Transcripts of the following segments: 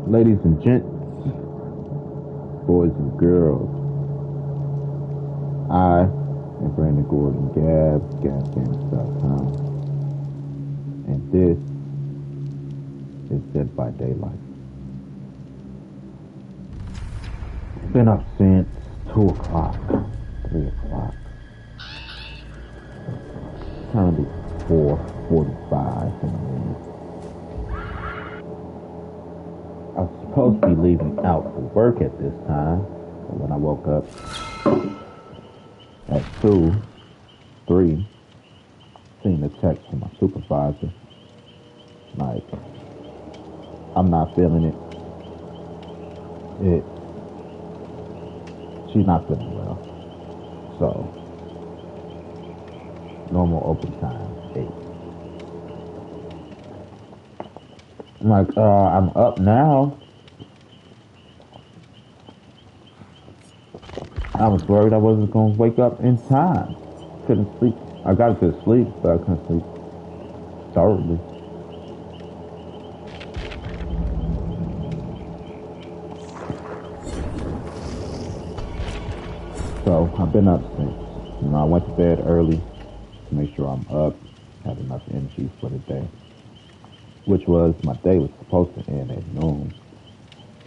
Ladies and gents, boys and girls, I am Brandon Gordon Gab, GabGames.com, and this is Dead by Daylight. It's been up since 2 o'clock, 3 o'clock, currently 4:45 in the morning. I was supposed to be leaving out for work at this time, but when I woke up at 2, 3, seen a text from my supervisor, like, I'm not feeling it. She's not feeling well. So, normal open time, 8. I'm like, I'm up now. I was worried I wasn't going to wake up in time. Couldn't sleep. I got to sleep, but I couldn't sleep thoroughly. So, I've been up since. I went to bed early to make sure I'm up, had enough energy for the day. Which was, my day was supposed to end at noon.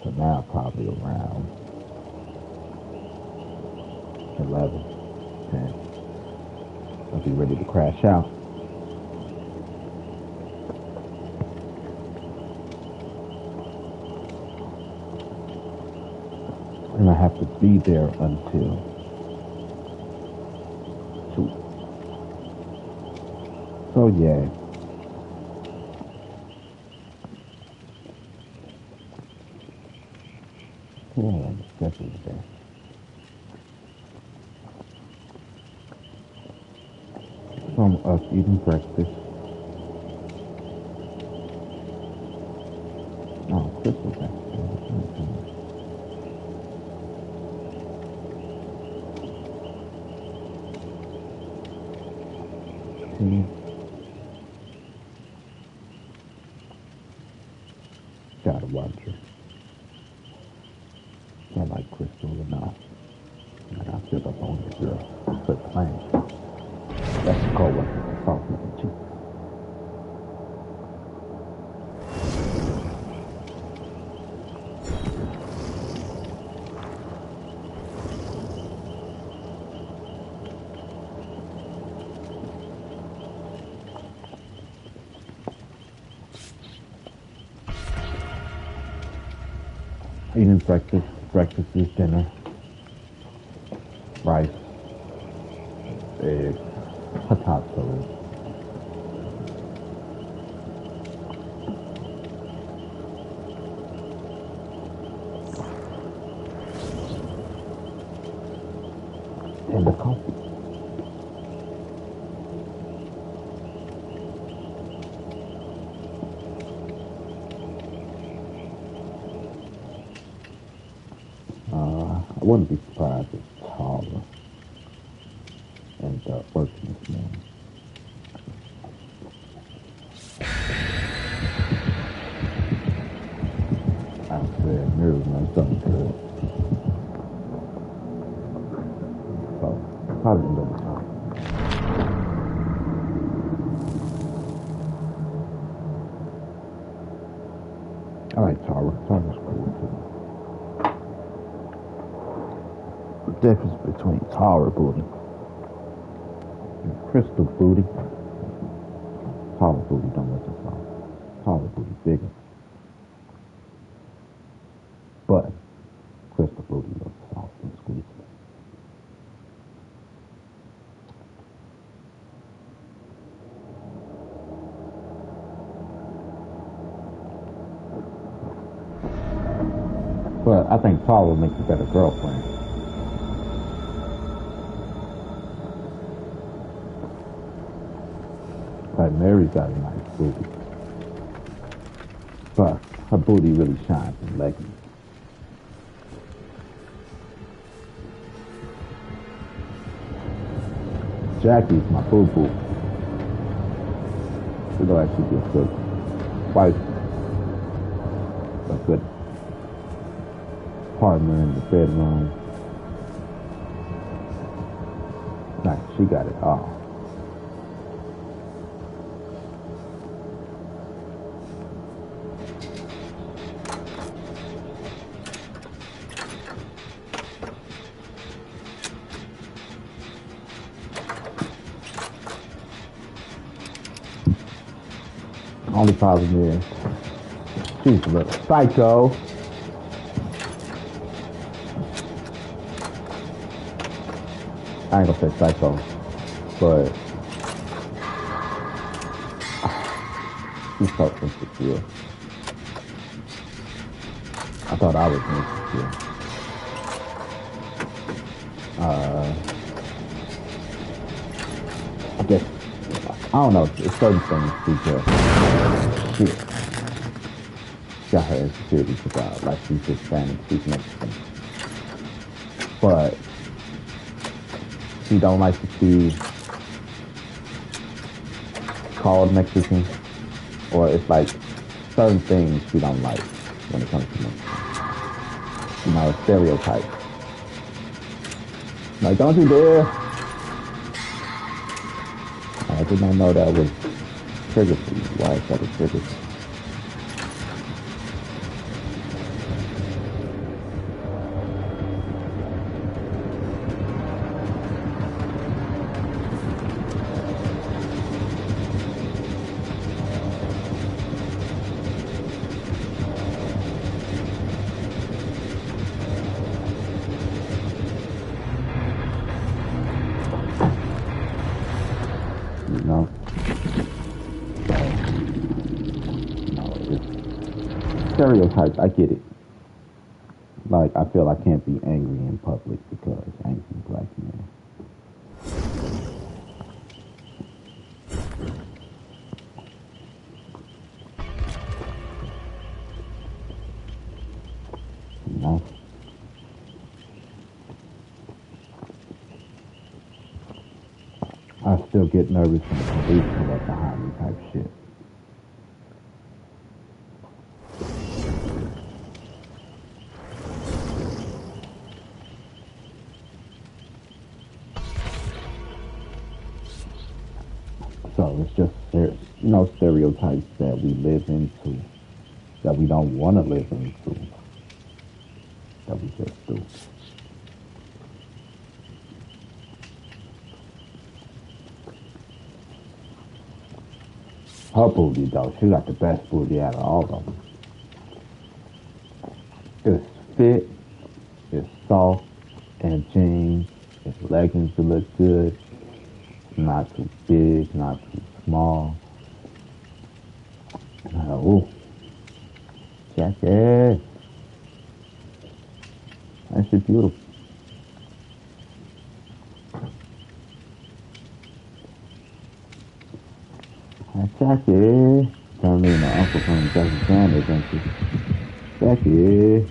So now probably around 11, 10. I'll be ready to crash out. And I have to be there until 2. So yeah. Yeah, I'm scheduled today. So I'm up eating breakfast. Oh, Crystal back there. Tea. Gotta watch her. I like Crystal enough. I got filled up on the girl. Quit playing. That's the co-worker. Talk with the chief. Eating breakfast. Breakfast is dinner. Rice. Eggs. Potatoes. And the coffee. I wouldn't be surprised if Tara ended up working this morning. I said, Mary knows something good. So, probably end up with Tara. I like Tara. Tara's cool too. The difference between Tara booty and Crystal booty. Tara booty don't look the same. Tara booty bigger. But Crystal booty looks soft and squeezy. But I think Tara makes a better girlfriend. Like Mary's got a nice booty. But her booty really shines in leggings. Jackie's my boo-boo. She look like she'd be a good wife, a good partner in the bedroom. Like, she got it all. Only problem is, she's a little psycho. I ain't gonna say psycho, but she's so insecure. I thought I was insecure. I guess, I don't know, it's certain things because she got her insecurities about, like she's Hispanic, she's Mexican. But she don't like to be called Mexican, or it's like certain things she don't like when it comes to Mexican. You know, stereotypes. Like, don't you dare. I did not know that was trigger for you. Why is that a trigger? You know? It's stereotypes, I get it. Like, I feel I can't be angry in public because angry black men. You know? I still get nervous when the police come up behind me type shit. So it's just, you know, stereotypes that we live into, that we don't want to live into, that we just do. Her booty, though, she got the best booty out of all of them. It's fit, it's soft, and jeans, it's leggings to look good, not too big, not too small. Ooh, Jackie, that shit beautiful. Jackie, turned me into Uncle from Jackie Sanders, ain't you? Jackie.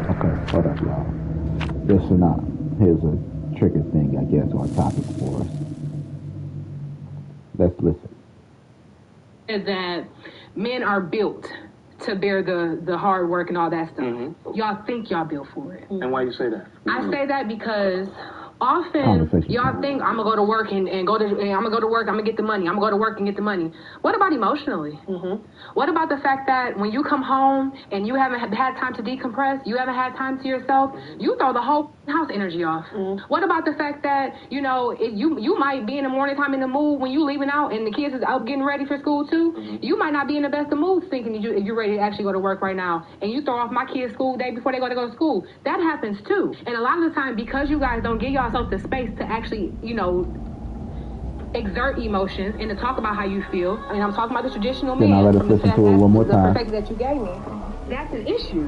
Okay, hold up, y'all. This or not, here's a trigger thing, I guess, or a topic for us. Let's listen. That men are built to bear the hard work and all that stuff. Mm-hmm. Y'all think y'all built for it. And why you say that? I say that because often y'all think I'm gonna go to work and I'm gonna go to work, I'm gonna get the money, I'm gonna go to work and get the money. What about emotionally? Mm-hmm. What about the fact that when you come home and you haven't had time to decompress, you haven't had time to yourself, you throw the whole house energy off? Mm-hmm. What about the fact that, you know, you might be in the morning time in the mood when you leaving out and the kids is out getting ready for school too? Mm-hmm. You might not be in the best of moods thinking you're ready to actually go to work right now, and you throw off my kids' school day before they go to school. That happens too. And a lot of the time, because you guys don't give yourself the space to actually, you know, exert emotions and to talk about how you feel. I mean, I'm talking about the traditional man. Can I let us listen to it one more time? The perspective that you gave me. That's an issue.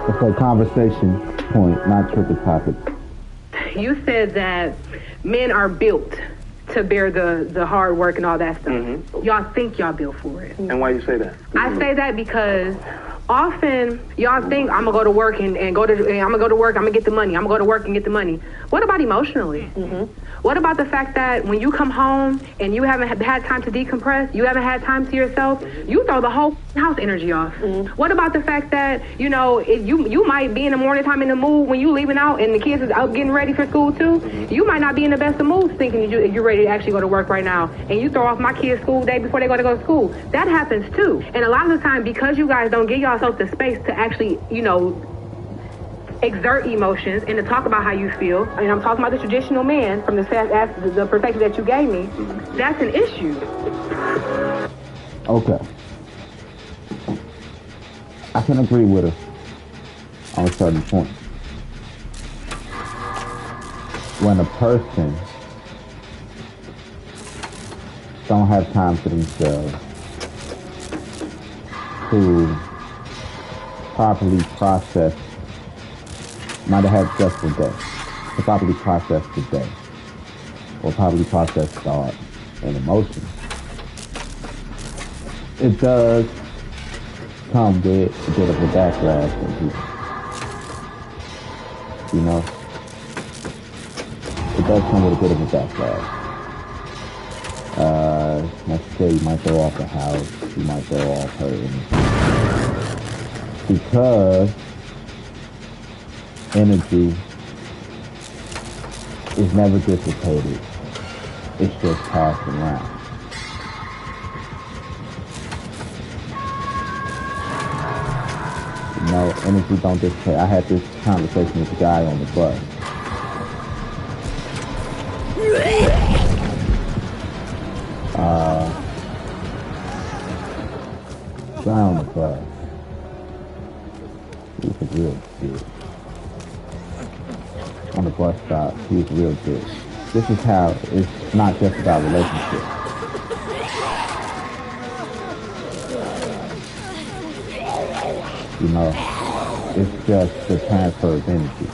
It's a conversation point, not trigger topic. You said that men are built to bear the hard work and all that stuff. Mm-hmm. Y'all think y'all built for it. And why you say that? I say that because often y'all think I'm gonna go to work and I'm gonna go to work, I'm gonna get the money, I'm gonna go to work and get the money. What about emotionally? What about the fact that when you come home and you haven't had time to decompress, you haven't had time to yourself, you throw the whole house energy off? What about the fact that, you know, you might be in the morning time in the mood when you leaving out and the kids is out getting ready for school too? You might not be in the best of moods thinking you're ready to actually go to work right now, and you throw off my kids' school day before they go to school. That happens too. And a lot of the time, because you guys don't give yourself the space to actually, you know, exert emotions and to talk about how you feel, and I'm talking about the traditional man from the perspective that you gave me, that's an issue. Okay. I can agree with her on a certain point. When a person don't have time for themselves to properly process, might have had just a day, to properly process the day, or properly process thought and emotion, it does come with a bit of a backlash from people. You know? It does come with a bit of a backlash. Let's say you might throw off the house, you might throw off her energy. Because energy is never dissipated. It's just passed around. You know, energy don't dissipate. I had this conversation with a guy on the bus. Guy on the bus. He was a real kid. On the bus stop, he was real good. This is how it's not just about relationships. You know, it's just the transfer of energy.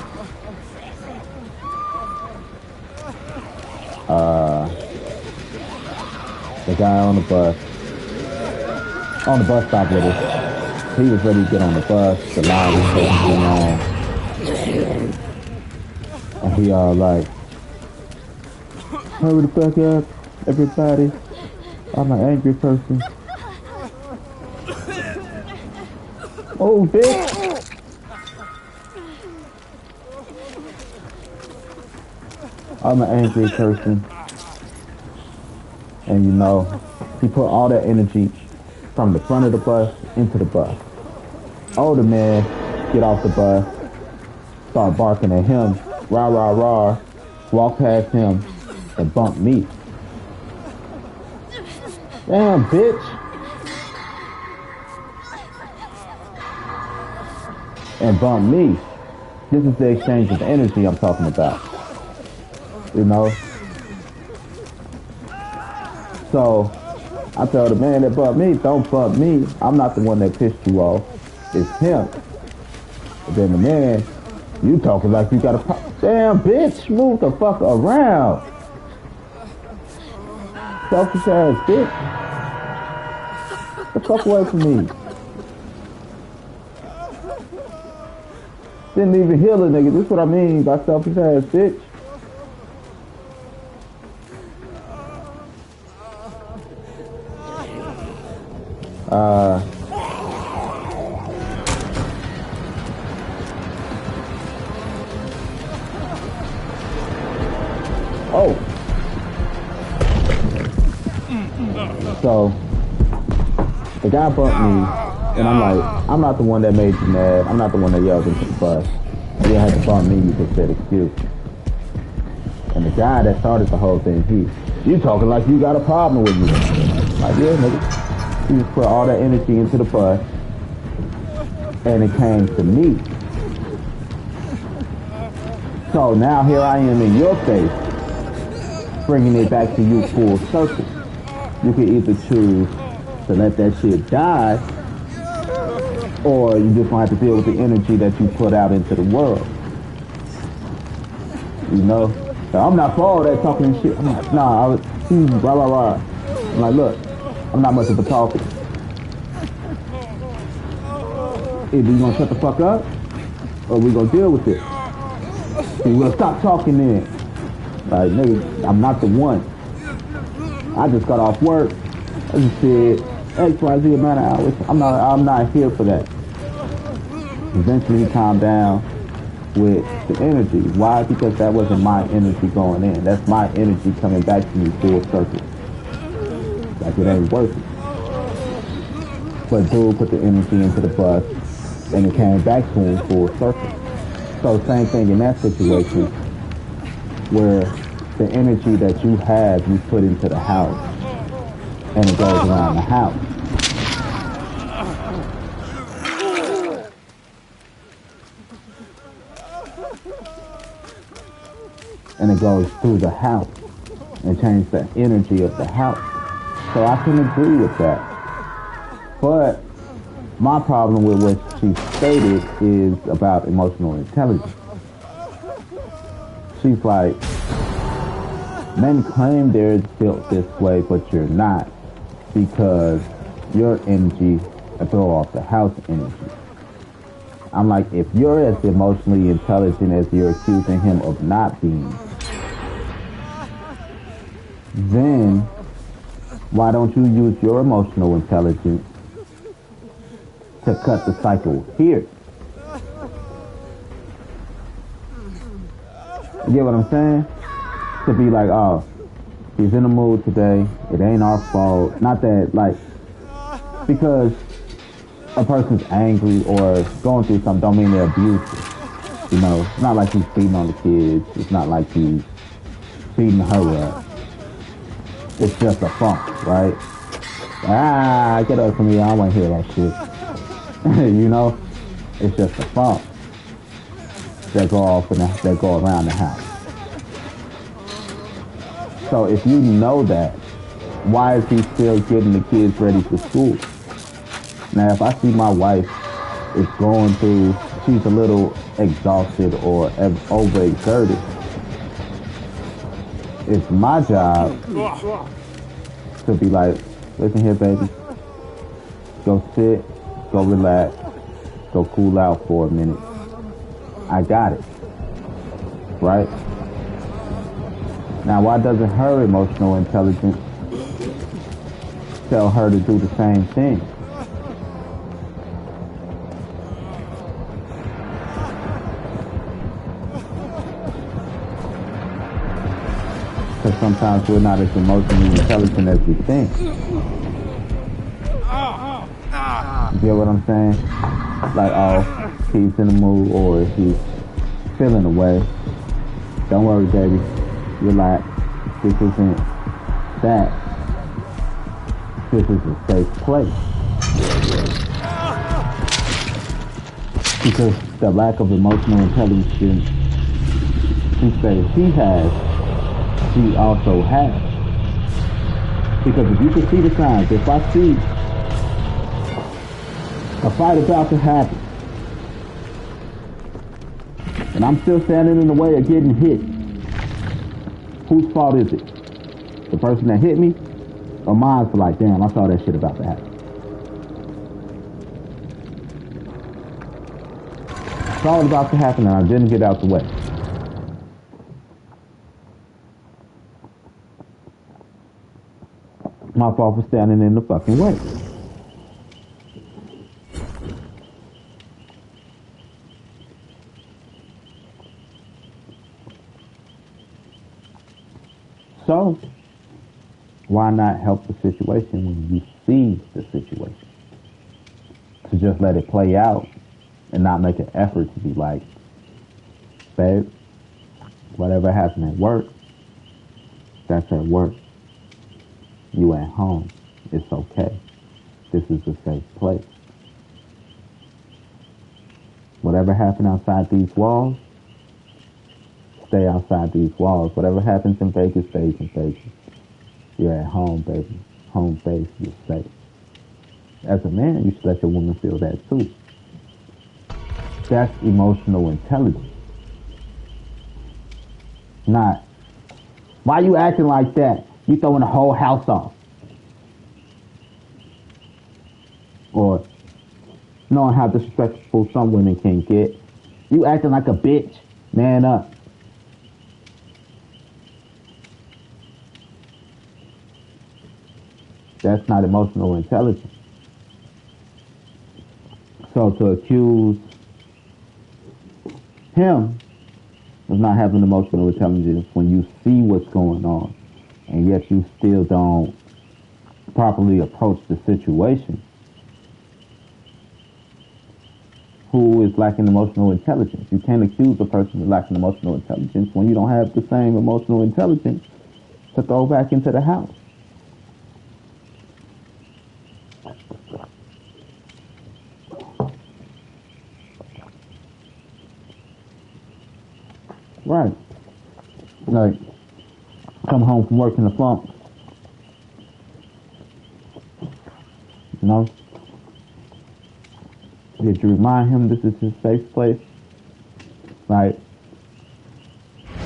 The guy on the bus stop with us, he was ready to get on the bus, the line was taking long. And he all like, hurry the fuck up, everybody. I'm an angry person. Oh, bitch. I'm an angry person. And you know, he put all that energy from the front of the bus into the bus. Older man get off the bus, start barking at him, rah, rah, rah, walk past him, and bump me. Damn, bitch. And bump me. This is the exchange of energy I'm talking about. You know? So, I tell the man that bumped me, don't bump me. I'm not the one that pissed you off. It's him. But then the man, you talking like you got a damn bitch, move the fuck around. Selfish ass bitch. Get the fuck away from me. Didn't even heal a nigga. This is what I mean by selfish ass bitch. Oh. So, the guy bumped me, and I'm like, I'm not the one that made you mad. I'm not the one that yelled into the bus. You didn't have to bump me, you just said excuse me. And the guy that started the whole thing, you talking like you got a problem with me. Like, yeah, nigga. He just put all that energy into the bus, and it came to me. So now here I am in your face, bringing it back to you full circle. You can either choose to let that shit die, or you just gonna have to deal with the energy that you put out into the world. You know? So I'm not for all that talking shit. I'm like, nah, blah, blah, blah. I'm like, look, I'm not much of a talker. Either you gonna shut the fuck up, or we gonna deal with it. We gonna stop talking then. Like, nigga, I'm not the one. I just got off work. I just said X, Y, Z amount of hours. I'm not here for that. Eventually he calmed down with the energy. Why? Because that wasn't my energy going in. That's my energy coming back to me full circle. Like, it ain't worth it. But dude put the energy into the bus, and it came back to him full circle. So same thing in that situation, where the energy that you have, you put into the house, and it goes around the house. And it goes through the house and changes the energy of the house. So I can agree with that. But my problem with what she stated is about emotional intelligence. She's like, men claim they're built this way, but you're not, because your energy throw off the house energy. I'm like, if you're as emotionally intelligent as you're accusing him of not being, then why don't you use your emotional intelligence to cut the cycle here? You get what I'm saying? To be like, oh, he's in the mood today. It ain't our fault. Not that, like, because a person's angry or going through something don't mean they're abusive. You know, it's not like he's beating on the kids. It's not like he's beating her up. It's just a funk, right? Get up from me. I don't want to hear that shit. You know? It's just a funk that go off and that go around the house. So if you know that, why is he still getting the kids ready for school? Now, if I see my wife is going through, she's a little exhausted or overexerted, it's my job to be like, listen here, baby. Go sit, go relax, go cool out for a minute. I got it. Right? Now, why doesn't her emotional intelligence tell her to do the same thing? Because sometimes we're not as emotionally intelligent as we think. You get what I'm saying? Like, oh, he's in the mood or he's feeling away. Don't worry, baby. Relax. This isn't that. This is a safe place. Because the lack of emotional intelligence she says he has, she also has. Because if you can see the signs, if I see a fight about to happen, and I'm still standing in the way of getting hit, whose fault is it? The person that hit me? Or mine for like, damn, I saw that shit about to happen. Saw it about to happen and I didn't get out the way. My fault for standing in the fucking way. So, why not help the situation when you see the situation? To just let it play out and not make an effort to be like, babe, whatever happened at work, that's at work. You at home. It's okay. This is a safe place. Whatever happened outside these walls, stay outside these walls. Whatever happens in Vegas stays in Vegas. You're at home, baby. Home base, you're safe. As a man, you should let your woman feel that too. That's emotional intelligence. Not, why you acting like that? You throwing the whole house off. Or, knowing how disrespectful some women can get. You acting like a bitch. Man up. That's not emotional intelligence. So to accuse him of not having emotional intelligence when you see what's going on and yet you still don't properly approach the situation, who is lacking emotional intelligence? You can't accuse a person of lacking emotional intelligence when you don't have the same emotional intelligence to throw back into the house. Right. Like, come home from work in the funk. You know? Did you remind him this is his safe place? Like,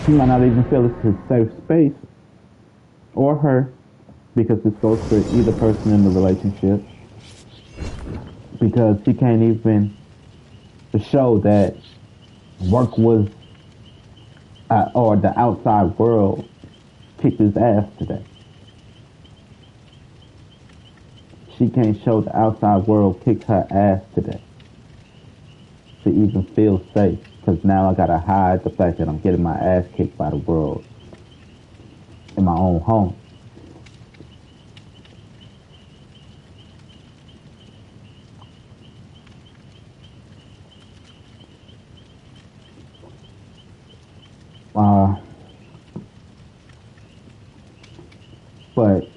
he might not even feel it's his safe space, or her, because this goes for either person in the relationship, because he can't even show that work was, or the outside world kicked his ass today. She can't show the outside world kicked her ass today to even feel safe, because now I gotta hide the fact that I'm getting my ass kicked by the world in my own home. But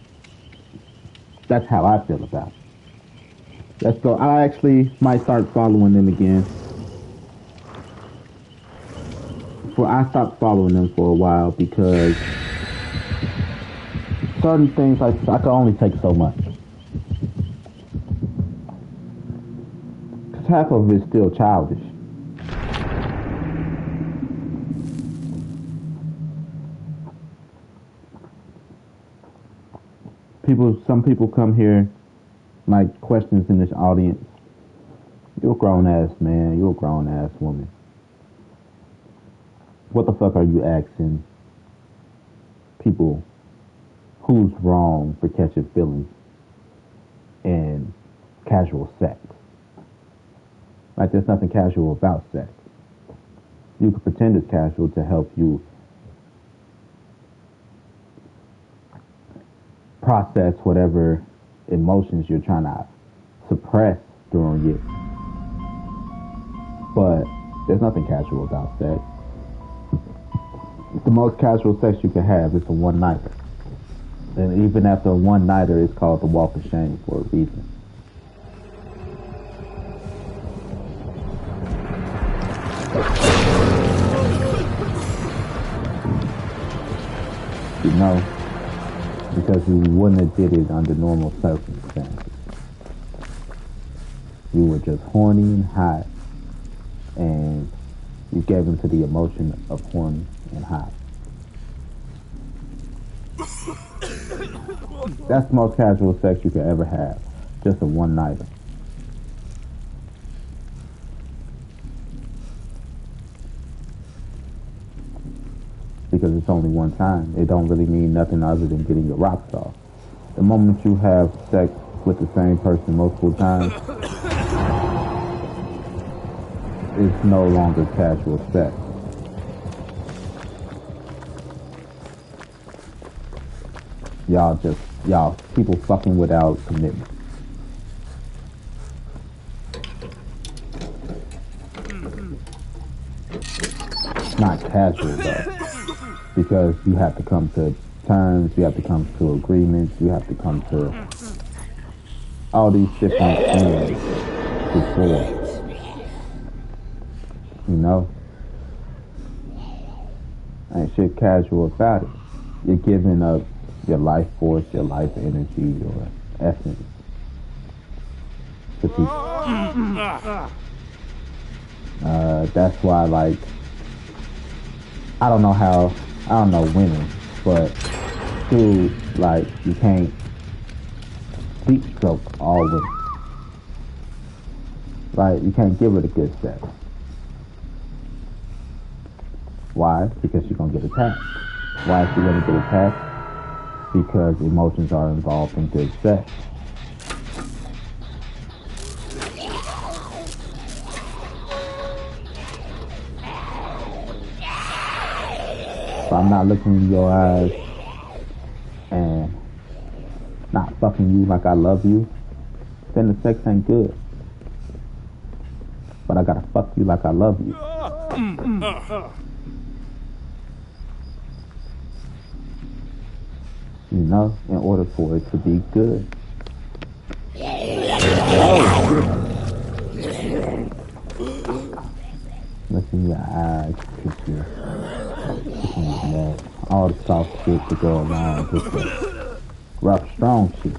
that's how I feel about it. Let's go. I actually might start following them again. I stopped following them for a while because certain things I can only take so much. Because half of it is still childish. Some people come here, like questions in this audience. You're a grown ass man. You're a grown ass woman. What the fuck are you asking people who's wrong for catching feelings in casual sex? Like, there's nothing casual about sex. You can pretend it's casual to help you process whatever emotions you're trying to suppress during it. But there's nothing casual about sex. The most casual sex you can have is a one-nighter. And even after a one-nighter, it's called the walk of shame for a reason. You know? Because you wouldn't have did it under normal circumstances. You were just horny and hot, and you gave into the emotion of horny and hot. That's the most casual sex you could ever have. Just a one-nighter. Because it's only one time. It don't really mean nothing other than getting your rocks off. The moment you have sex with the same person multiple times, it's no longer casual sex. Y'all people fucking without commitment. It's not casual though. Because you have to come to terms, you have to come to agreements, you have to come to all these different things before. You know? Ain't shit casual about it. You're giving up your life force, your life energy, your essence to people. That's why, like, I don't know women, but dude, like, you can't deep stroke all women. right? You can't give her the good sex. Why? Because she's going to get attacked. Why is she going to get attacked? Because emotions are involved in good sex. If I'm not looking in your eyes and not fucking you like I love you, then the sex ain't good. But I gotta fuck you like I love you. You know, in order for it to be good. Look in your eyes, kiss you. Kiss in your neck. All the soft shit to go along with the rough, strong shit.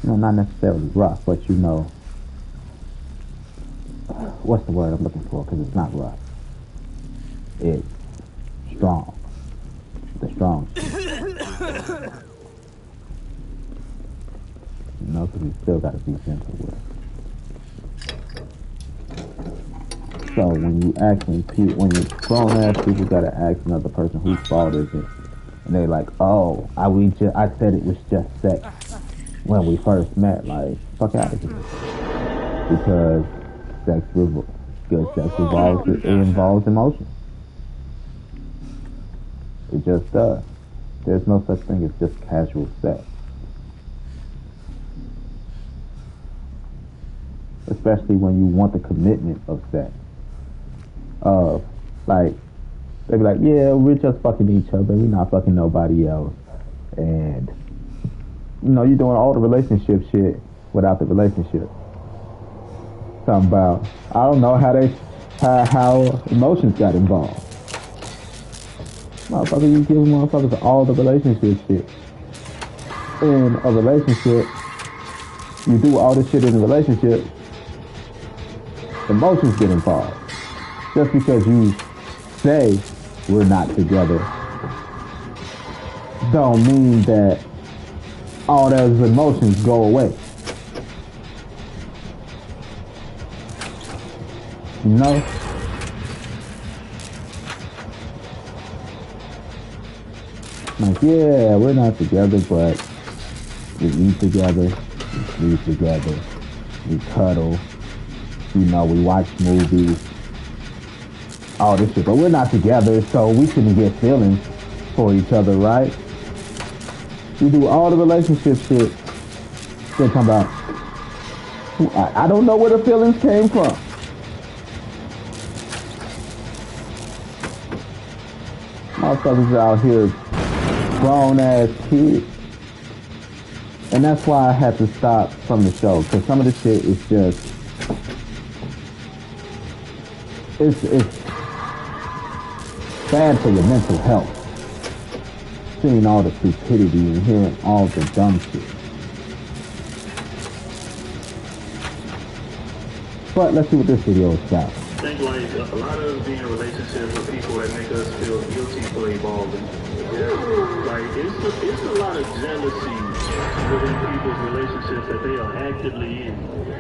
You know, not necessarily rough, but you know, what's the word I'm looking for? Because it's not rough. It's strong. The strong shit. You know, because you still got to be gentle with it. So when you when you're grown ass people gotta ask another person whose fault is it, and they like, oh, I said it was just sex when we first met. Like, fuck out of here, because good sex involves emotion. It just does. There's no such thing as just casual sex. Especially when you want the commitment of sex. Like, they be like, yeah, we're just fucking each other, we're not fucking nobody else. And, you know, you're doing all the relationship shit without the relationship. Talking about, I don't know how emotions got involved. Motherfucker, you give motherfuckers all the relationship shit. In a relationship, you do all this shit in a relationship, emotions get involved. Just because you say we're not together don't mean that all those emotions go away. You know? Like, yeah, we're not together, but we eat together, we sleep together, we cuddle, you know, we watch movies, all this shit, but we're not together, so we shouldn't get feelings for each other, right? We do all the relationship shit. They're talking about, I don't know where the feelings came from. Motherfuckers out here, grown ass kids. And that's why I had to stop from the show, because some of the shit is just, it's bad for your mental health. Seeing all the stupidity and hearing all the dumb shit. But let's see what this video is about. I think like a lot of us be in relationships with people that make us feel guilty for evolving. Like it's a lot of jealousy within people's relationships that they are actively in,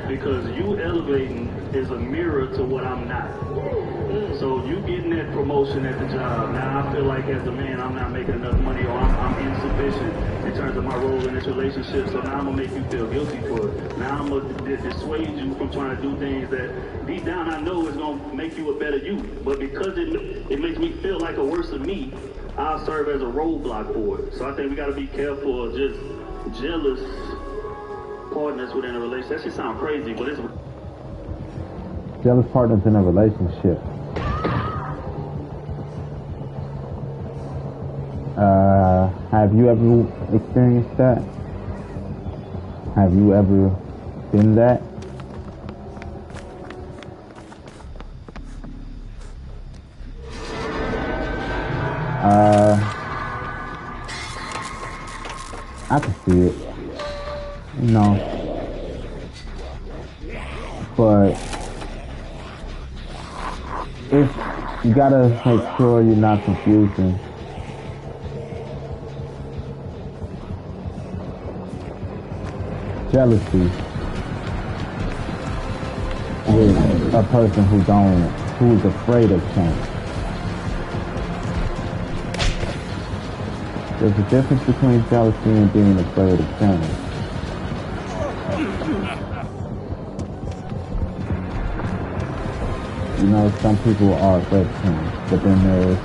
because you elevating is a mirror to what I'm not. So you getting that promotion at the job. Now I feel like as a man I'm not making enough money, or I'm insufficient in terms of my role in this relationship. So now I'm gonna make you feel guilty for it. Now I'm gonna dissuade you from trying to do things that deep down I know is gonna make you a better you. But because it makes me feel like a worse of me, I'll serve as a roadblock for it. So I think we gotta be careful of just jealous partners within a relationship. That should sound crazy, but it's jealous partners in a relationship. Have you ever experienced that? Have you ever been that? I can see it, you know, but if you gotta make sure you're not confusing jealousy with a person who's afraid of change. There's a difference between jealousy and being afraid of change. You know, some people are afraid of change, but then there's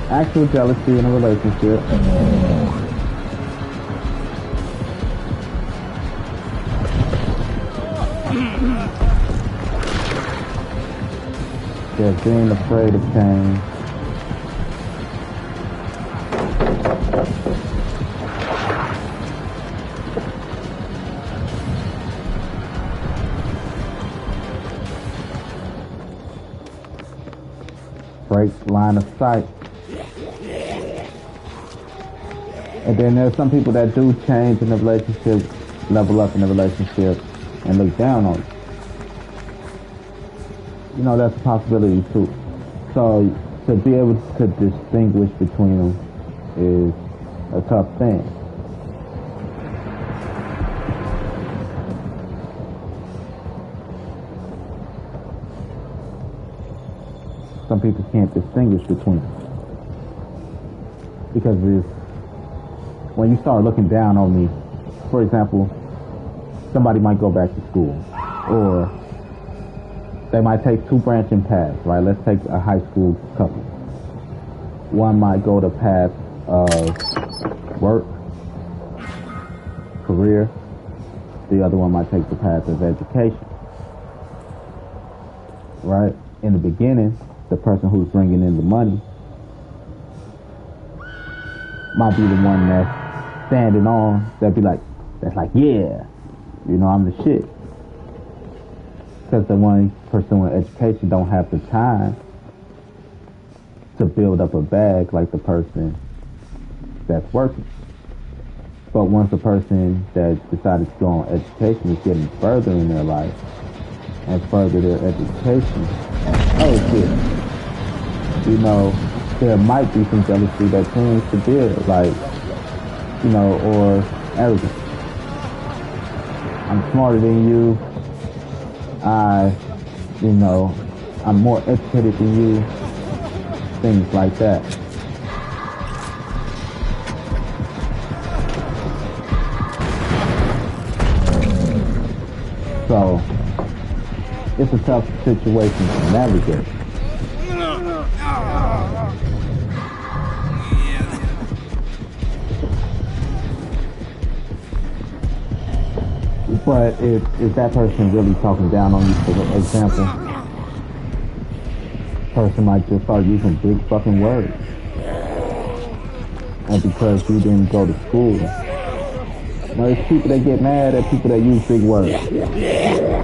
actual jealousy in a relationship. There's being afraid of change. Break line of sight. And then there's some people that do change in the relationship, level up in the relationship, and look down on you. You know, that's a possibility too. So to be able to distinguish between them is a tough thing. Some people can't distinguish between them. Because when you start looking down on me, for example, somebody might go back to school, or they might take two branching paths, right? Let's take a high school couple. One might go the path of work, career. The other one might take the path of education, right? In the beginning, the person who's bringing in the money might be the one that's standing on, that's like, yeah, you know, I'm the shit. Because the one pursuing education don't have the time to build up a bag like the person that's working. But once a person that decided to go on education is getting further in their life and further their education, oh shit, you know, there might be some jealousy that tends to build, like, you know, or arrogance. I'm smarter than you. I'm more educated than you. Things like that. So, it's a tough situation to navigate. But if that person really talking down on you, for example, person might just start using big fucking words. And because you didn't go to school, there's people that get mad at people that use big words.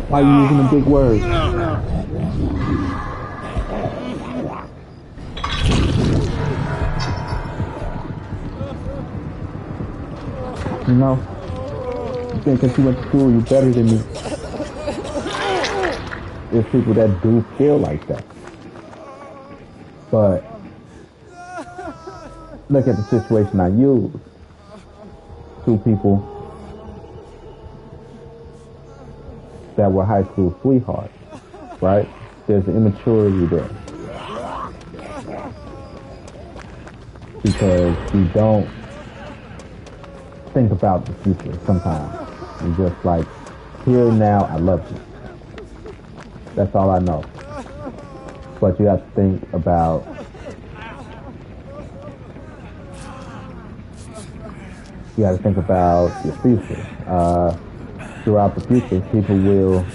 Why are you using the big words? You know? Because you went to school, you're better than me. There's people that do feel like that. But look at the situation I used. Two people that were high school sweethearts, right? There's an immaturity there. Because you don't think about the future sometimes. You're just like, here now, I love you. That's all I know. But you have to think about your future. Throughout the future, people will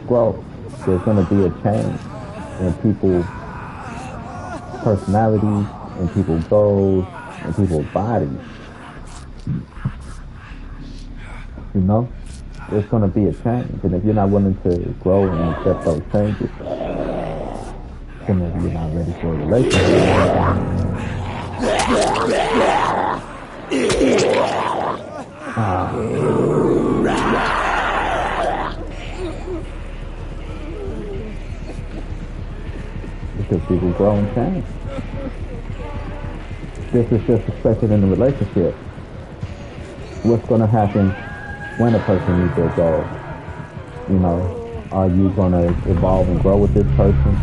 grow. There's going to be a change in people's personalities, in people's goals, in people's bodies. You know, there's going to be a change, and if you're not willing to grow and accept those changes, then maybe you're not ready for a relationship. Because people grow and change. This is just expected in a relationship. What's going to happen when a person meets their goal. You know, are you going to evolve and grow with this person?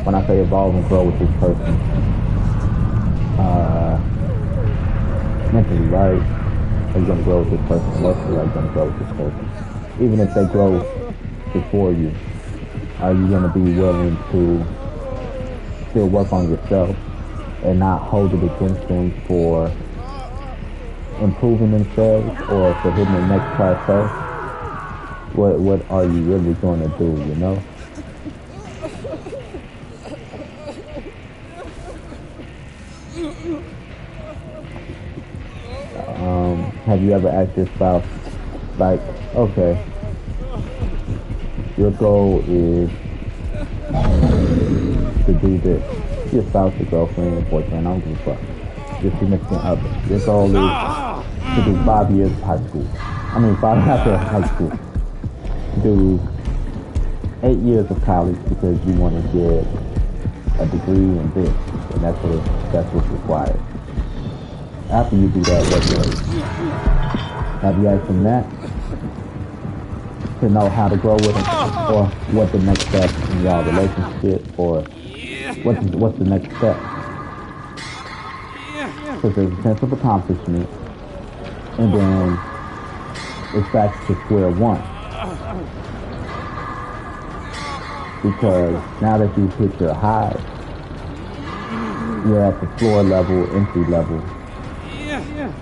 When I say evolve and grow with this person, mentally, right? Are you going to grow with this person? Emotionally, are you going to grow with this person? Even if they grow before you, are you going to be willing to still work on yourself and not hold it against them for improving themselves or for hitting the next plateau? What are you really going to do, you know? Have you ever asked your spouse, like, okay, your goal is to do this. Your spouse, your girlfriend, boyfriend, I don't give a fuck. Your significant other. Your goal is to do 5 years of high school. 5 after high school. Do 8 years of college because you want to get a degree in this, and that's what's required. After you do that, what's next? Have you asked them that to know how to grow with them, or what the next step in your relationship, or what's the next step? Because there's a sense of accomplishment, and then it's back to square one. Because now that you've hit your high, you're at the floor level, entry level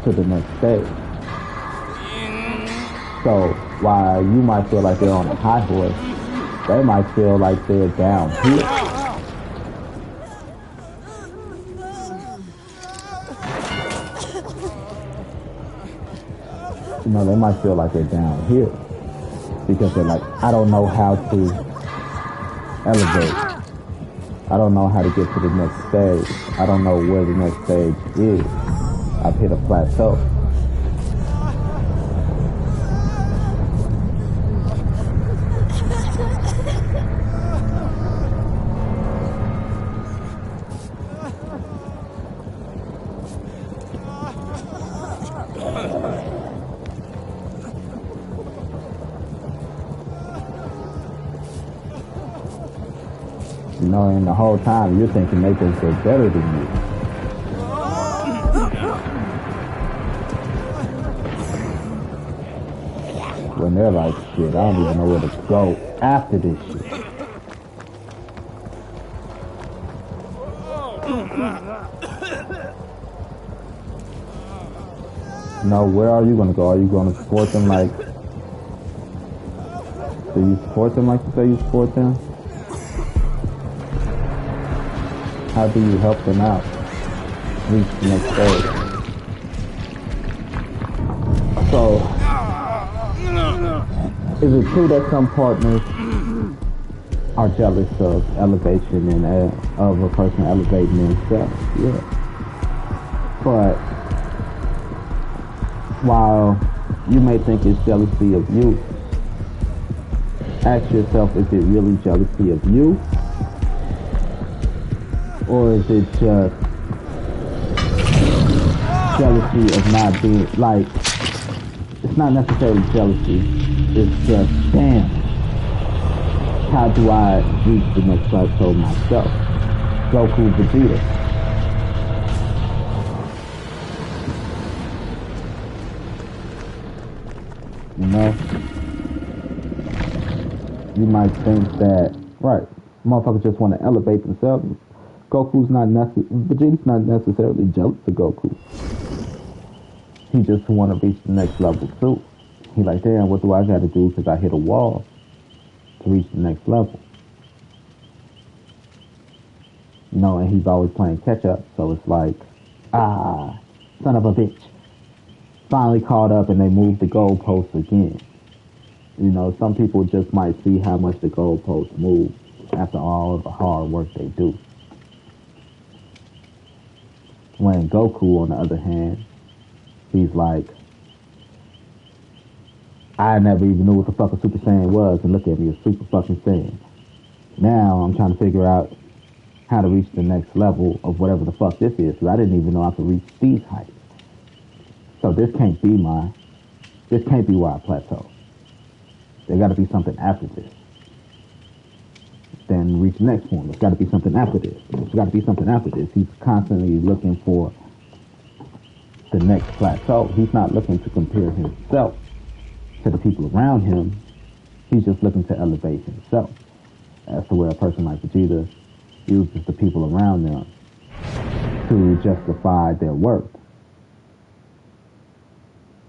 to the next stage. So while you might feel like they're on a high horse, they might feel like they're down here. You know, they might feel like they're down here because they're like, I don't know how to elevate. I don't know how to get to the next stage. I don't know where the next stage is. I've hit a plateau. You know, and the whole time you're thinking they think they're better than you. When they're like, shit, I don't even know where to go after this shit. No, where are you going to go? Are you going to support them like... Do you support them like you say you support them? How do you help them out? Reach the next stage. So, is it true that some partners are jealous of elevation and of a person elevating themselves? Yeah. But while you may think it's jealousy of you, ask yourself, is it really jealousy of you? Or is it just jealousy of not being, like, it's not necessarily jealousy, it's just, damn, how do I reach the next plateau myself? Goku, Vegeta. You know? You might think that, right, motherfuckers just want to elevate themselves. Vegeta's not necessarily jealous of Goku. He just want to reach the next level too. He like, damn, what do I got to do because I hit a wall to reach the next level? You know, and he's always playing catch up, so it's like, son of a bitch. Finally caught up and they moved the goalposts again. You know, some people just might see how much the goalposts move after all of the hard work they do. When Goku, on the other hand, he's like, I never even knew what the fuck a Super Saiyan was, and look at me, a Super fucking Saiyan. Now I'm trying to figure out how to reach the next level of whatever the fuck this is, because I didn't even know I could reach these heights. So this can't be my this can't be where I plateau. There got to be something after this. Then reach the next point. There's got to be something after this. There's got to be something after this. He's constantly looking for the next plateau. He's not looking to compare himself to the people around him. He's just looking to elevate himself. As to where a person like Vegeta uses the people around them to justify their worth.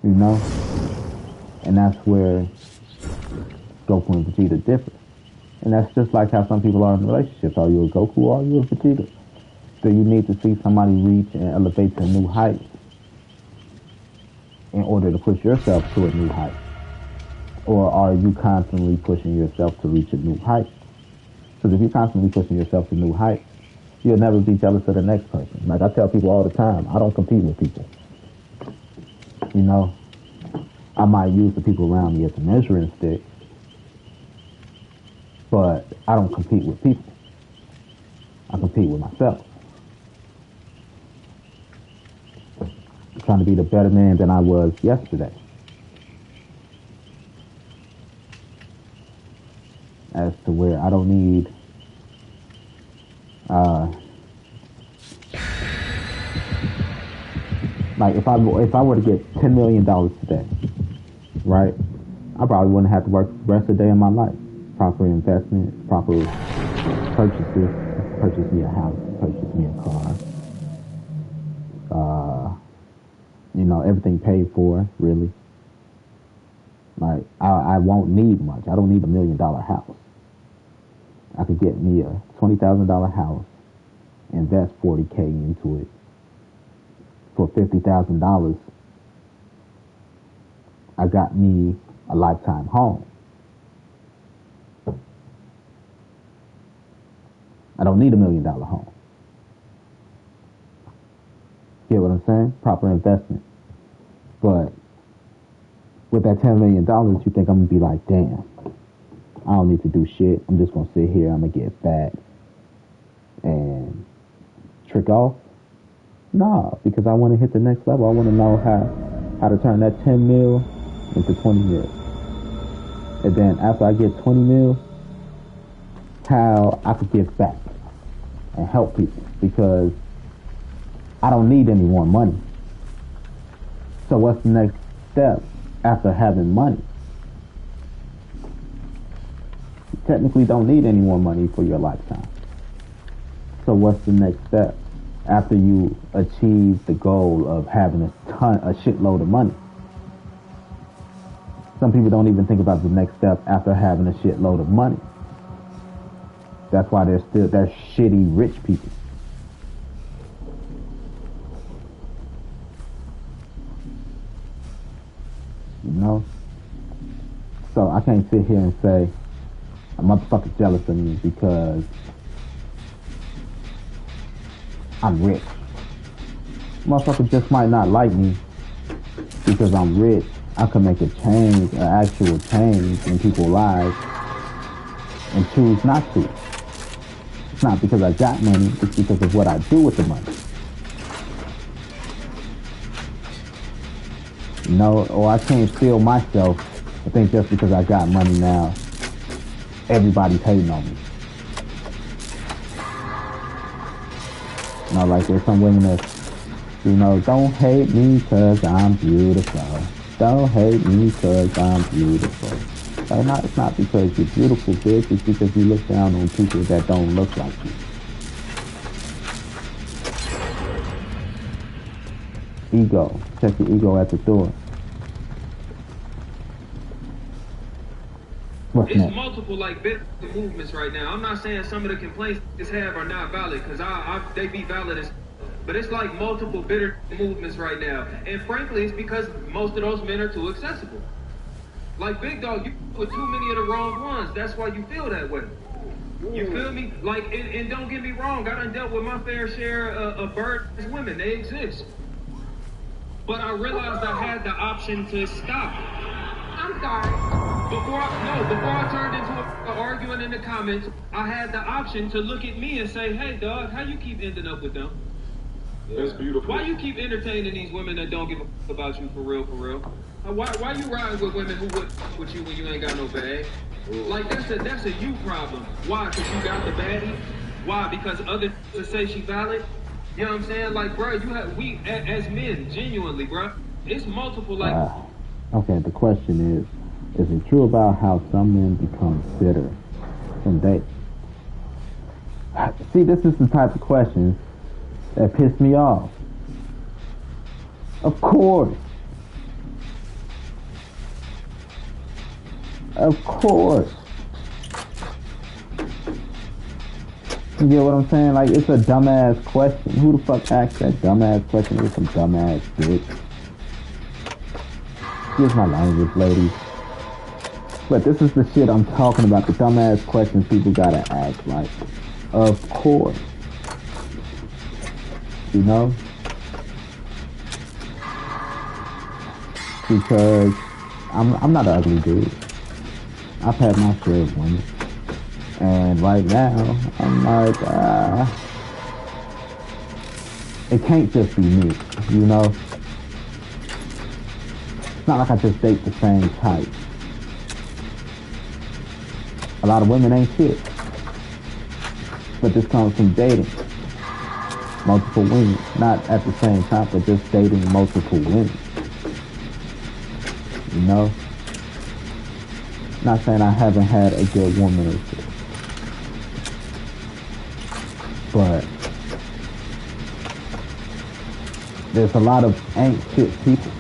You know? And that's where Goku and Vegeta differ. And that's just like how some people are in relationships. Are you a Goku or are you a Vegeta? Do you need to see somebody reach and elevate to new heights in order to push yourself to a new height? Or are you constantly pushing yourself to reach a new height? Because if you're constantly pushing yourself to new heights, you'll never be jealous of the next person. Like I tell people all the time, I don't compete with people. You know, I might use the people around me as a measuring stick, but I don't compete with people. I compete with myself. I'm trying to be the better man than I was yesterday. As to where I don't need like if I were to get $10 million today, right? I probably wouldn't have to work the rest of the day in my life. Proper investment, proper purchases, purchase me a house, purchase me a car. You know, everything paid for, really. Like I won't need much. I don't need $1 million house. I could get me a $20,000 house, invest $40K into it. For $50,000, I got me a lifetime home. I don't need $1 million home. Get what I'm saying? Proper investment. But with that $10 million, you think I'm going to be like, damn, I don't need to do shit. I'm just going to sit here. I'm going to get fat and trick off. Nah, because I want to hit the next level. I want to know how to turn that 10 mil into 20 mil. And then after I get 20 mil, how I could give back and help people. Because I don't need any more money. So what's the next step after having money? You technically don't need any more money for your lifetime. So what's the next step after you achieve the goal of having a shitload of money? Some people don't even think about the next step after having a shitload of money. That's why they're shitty rich people. You know? So I can't sit here and say a motherfucker's jealous of me because I'm rich. Motherfucker just might not like me because I'm rich. I can make a change, an actual change in people's lives and choose not to. It's not because I got money, it's because of what I do with the money. You know, or I can't feel myself. I think just because I got money now, everybody's hating on me. You know, like there's some women that, you know, don't hate me cause I'm beautiful. Don't hate me cause I'm beautiful. Like, it's not because you're beautiful, bitch. It's because you look down on people that don't look like you. Ego. Check your ego at the door. What's It's next? multiple like big movements right now. I'm not saying some of the complaints this have are not valid, because they be valid as, but it's like multiple bitter movements right now. And frankly, it's because most of those men are too accessible. Like Big Dog, you put too many of the wrong ones. That's why you feel that way. You feel me? Like, and don't get me wrong, I done dealt with my fair share of birds women. They exist. But I realized I had the option to stop. I'm sorry. Before I turned into an arguing in the comments, I had the option to look at me and say, hey, dog, how you keep ending up with them? That's beautiful. Why you keep entertaining these women that don't give a fuck about you for real, for real? Why you riding with women who would with you when you ain't got no bag? Like that's a you problem. Why? Because you got the baddie. Why? Because others say she valid. You know what I'm saying? Like, bro, we as men, genuinely, bro. It's multiple like. Okay, the question is it true about how some men become bitter from dating? See, this is the type of questions that piss me off. Of course. Of course. You get what I'm saying? Like, it's a dumbass question. Who the fuck asked that dumbass question with some dumbass bitch? Excuse my language, ladies. But this is the shit I'm talking about. The dumbass questions people gotta ask. Like, of course. You know? Because I'm not an ugly dude. I've had my share of women. And right now, I'm like, it can't just be me, you know? It's not like I just date the same type. A lot of women ain't shit. But this comes from dating multiple women. Not at the same time, but just dating multiple women. You know? Not saying I haven't had a good woman or shit. But there's a lot of ain't shit people.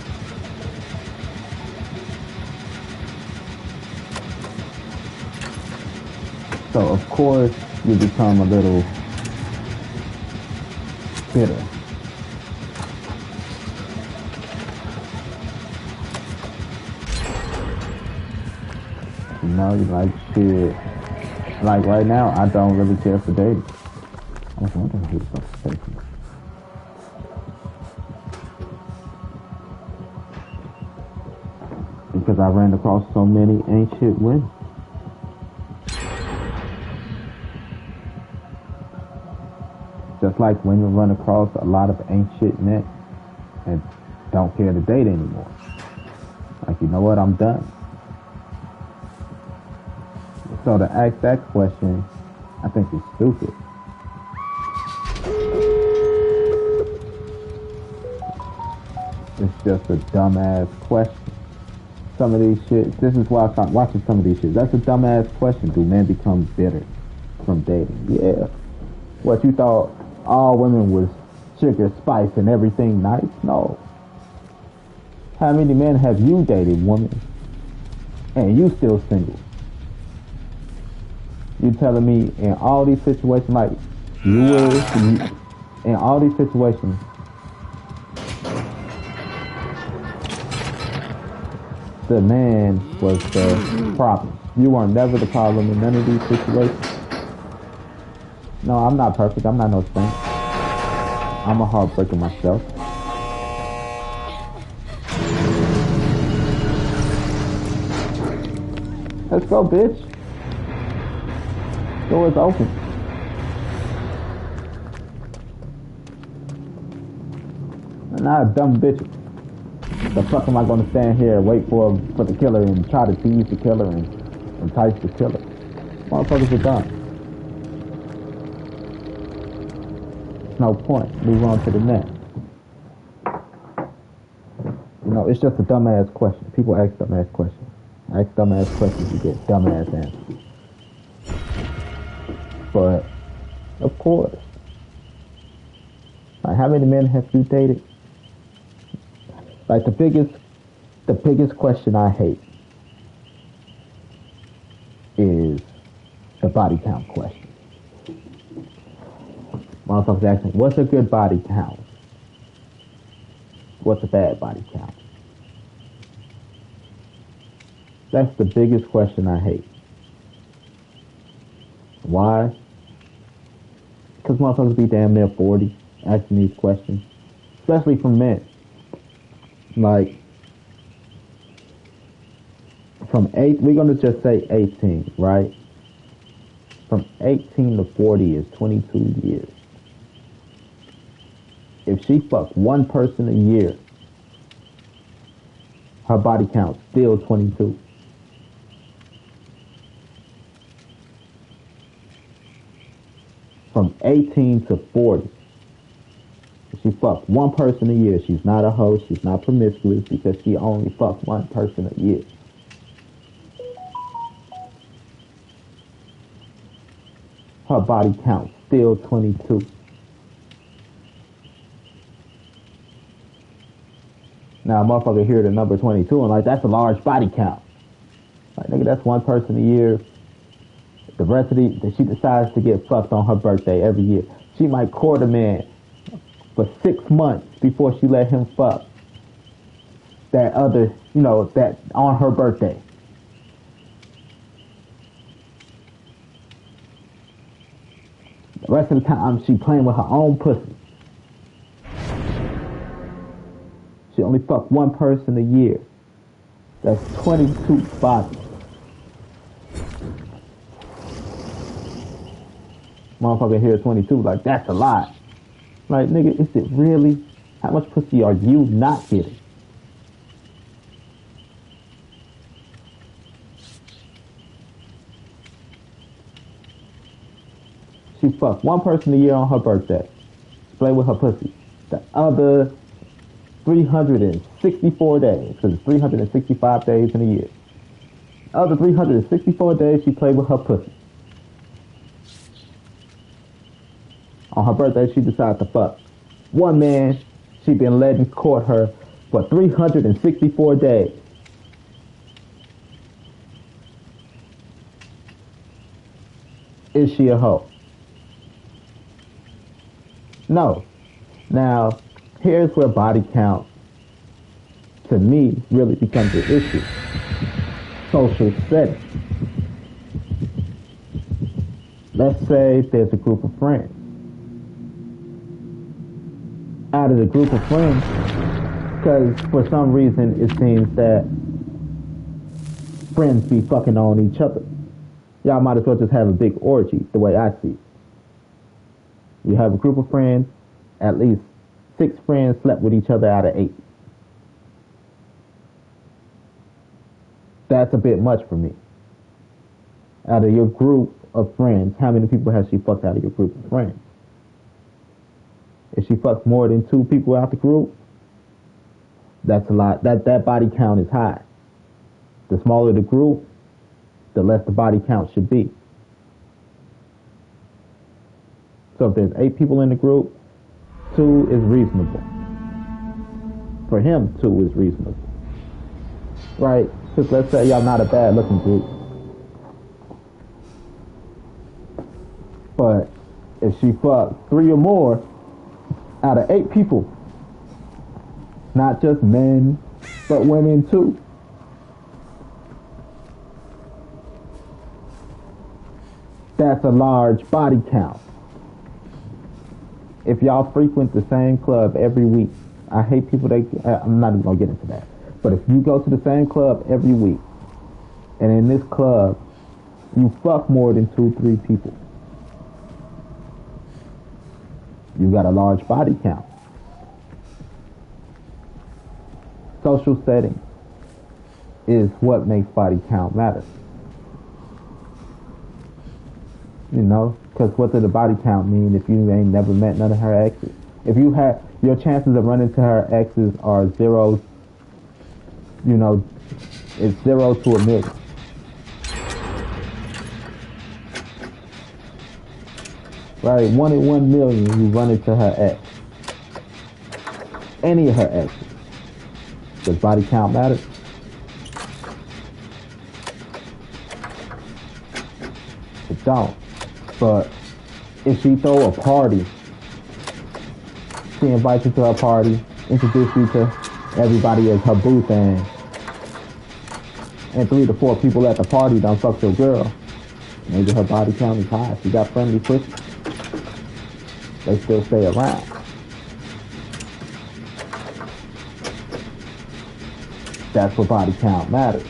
So of course you become a little bitter. You know, you like shit. Like right now, I don't really care for dating. I was wondering who the fuck is taking. Because I ran across so many ain't shit women. Just like women run across a lot of ain't shit men and don't care to date anymore. Like, you know what, I'm done. So to ask that question, I think it's stupid. It's just a dumbass question. Some of these shit, this is why I start watching some of these shit. That's a dumbass question. Do men become bitter from dating? Yeah. What, you thought all women was sugar, spice, and everything nice? No. How many men have you dated, woman? And you still single? You telling me in all these situations, like, in all these situations, the man was the problem. You weren't never the problem in none of these situations. No, I'm not perfect. I'm not no saint. I'm a heartbreaker myself. Let's go, bitch. Door's open. And now dumb bitches. The fuck am I gonna stand here and wait for the killer and try to tease the killer and entice the killer? Motherfuckers are dumb. No point. Move on to the next. You know, it's just a dumbass question. People ask dumbass questions. Ask dumbass questions, you get dumbass answers. But of course, like, how many men have you dated? Like, the biggest question I hate is the body count question. Motherfuckers asking, what's a good body count? What's a bad body count? That's the biggest question I hate. Why? Because motherfuckers be damn near 40 asking these questions. Especially from men. Like, from we're going to just say 18, right? From 18 to 40 is 22 years. If she fucked one person a year, her body count still 22. From 18 to 40. She fucked one person a year. She's not a hoe. She's not promiscuous because she only fucked one person a year. Her body count still 22. Now, a motherfucker hear the number 22 and like, that's a large body count. Like, nigga, that's one person a year. The rest of she decides to get fucked on her birthday every year. She might court a man for 6 months before she let him fuck that other, that on her birthday. The rest of the time, she playing with her own pussy. She only fucked one person a year. That's 22 bodies. Motherfucker here 22, like, that's a lot. Like, nigga, is it really? How much pussy are you not getting? She fucked one person a year on her birthday. Play with her pussy. The other 364 days, because it's 365 days in a year. The other 364 days, she played with her pussy. On her birthday, she decided to fuck one man she been letting court her for 364 days. Is she a hoe? No. Now, here's where body count, to me, really becomes an issue. Social setting. Let's say there's a group of friends. Out of the group of friends, because for some reason it seems that friends be fucking on each other. Y'all might as well just have a big orgy, the way I see it. You have a group of friends, at least 6 friends slept with each other out of 8. That's a bit much for me. Out of your group of friends, how many people has she fucked out of your group of friends? If she fucks more than 2 people out the group, that's a lot. That body count is high. The smaller the group, the less the body count should be. So if there's 8 people in the group, 2 is reasonable. For him, 2 is reasonable. Right? Because let's say y'all not a bad looking group. But if she fucked 3 or more out of 8 people, not just men, but women too, that's a large body count. If y'all frequent the same club every week, I hate people I'm not even gonna get into that. But if you go to the same club every week, and in this club, you fuck more than 2-3 people, you got a large body count. Social setting is what makes body count matter. Because what does the body count mean if you ain't never met none of her exes? If you have, your chances of running to her exes are 0, it's 0 to 1 million. Right, 1 in 1 million you run into her ex. Any of her exes. Does body count matter? It don't. But if she throw a party, she invites you to her party, introduce you to everybody as her boo thing, and 3 to 4 people at the party don't fuck your girl, maybe her body count is high. She got friendly pussy. They still stay around. That's what body count matters.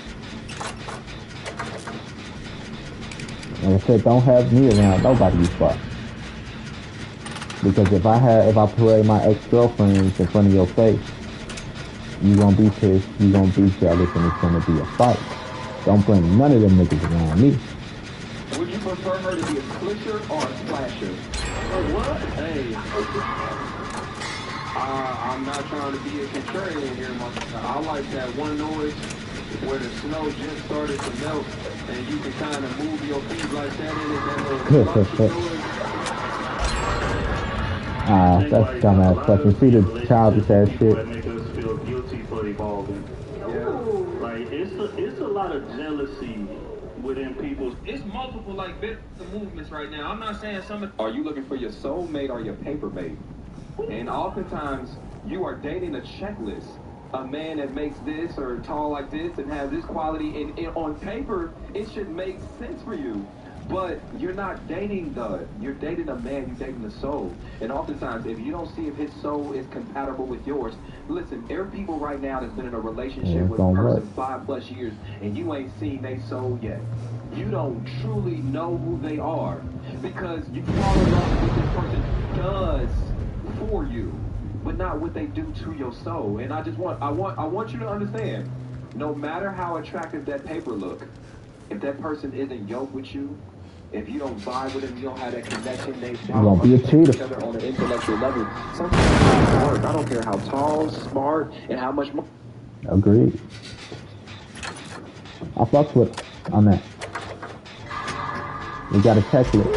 Like I said, don't have me around nobody you fuck. Because if I parade my ex-girlfriends in front of your face, You gonna be pissed, you gonna be jealous, and it's gonna be a fight. Don't bring none of them niggas around me. Would you prefer her to be a slisher or a splasher? What? Hey. I'm not trying to be a contrarian here, I like that one noise where the snow just started to melt and you can kind of move your feet like that in it. That's dumbass question. See the childish ass shit. That make us feel guilty for evolving. Yeah. Like it's a lot of jealousy within people. It's multiple like bit movements right now. I'm not saying some. Are you looking for your soulmate or your paper mate? And oftentimes you are dating a checklist. A man that makes this or tall like this and has this quality, and on paper it should make sense for you. But you're not dating you're dating a man, you're dating the soul. And oftentimes, if you don't see if his soul is compatible with yours, listen, there are people right now that's been in a relationship with a person 5+ years, and you ain't seen their soul yet. You don't truly know who they are because you fall in love with what this person does for you, but not what they do to your soul. And I want you to understand, no matter how attractive that paper look, if that person isn't yoked with you, if you don't vibe with them, you don't have that connection, they don't be a cheater each other on an intellectual level. Something has to work. I don't care how tall, smart, and how much money. Agreed. I fucks with on that. We got a checklist.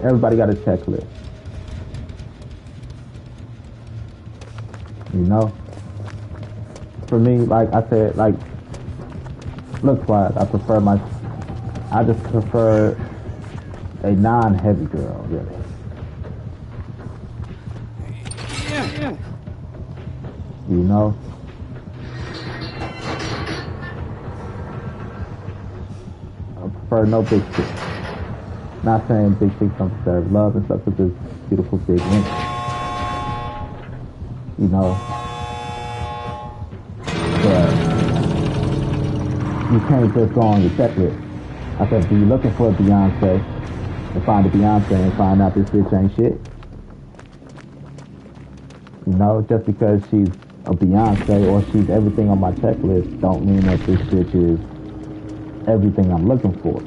Everybody got a checklist. You know? For me, like I said, like looks wise, I just prefer a non-heavy girl, really. Yeah. You know? I prefer no big chicks. Not saying big chicks don't deserve love and stuff, but there's beautiful big women. You know? But you can't just go on your checklist. I said, if you're looking for a Beyonce, and find a Beyonce and find out this bitch ain't shit. You know, just because she's a Beyonce or she's everything on my checklist don't mean that this bitch is everything I'm looking for.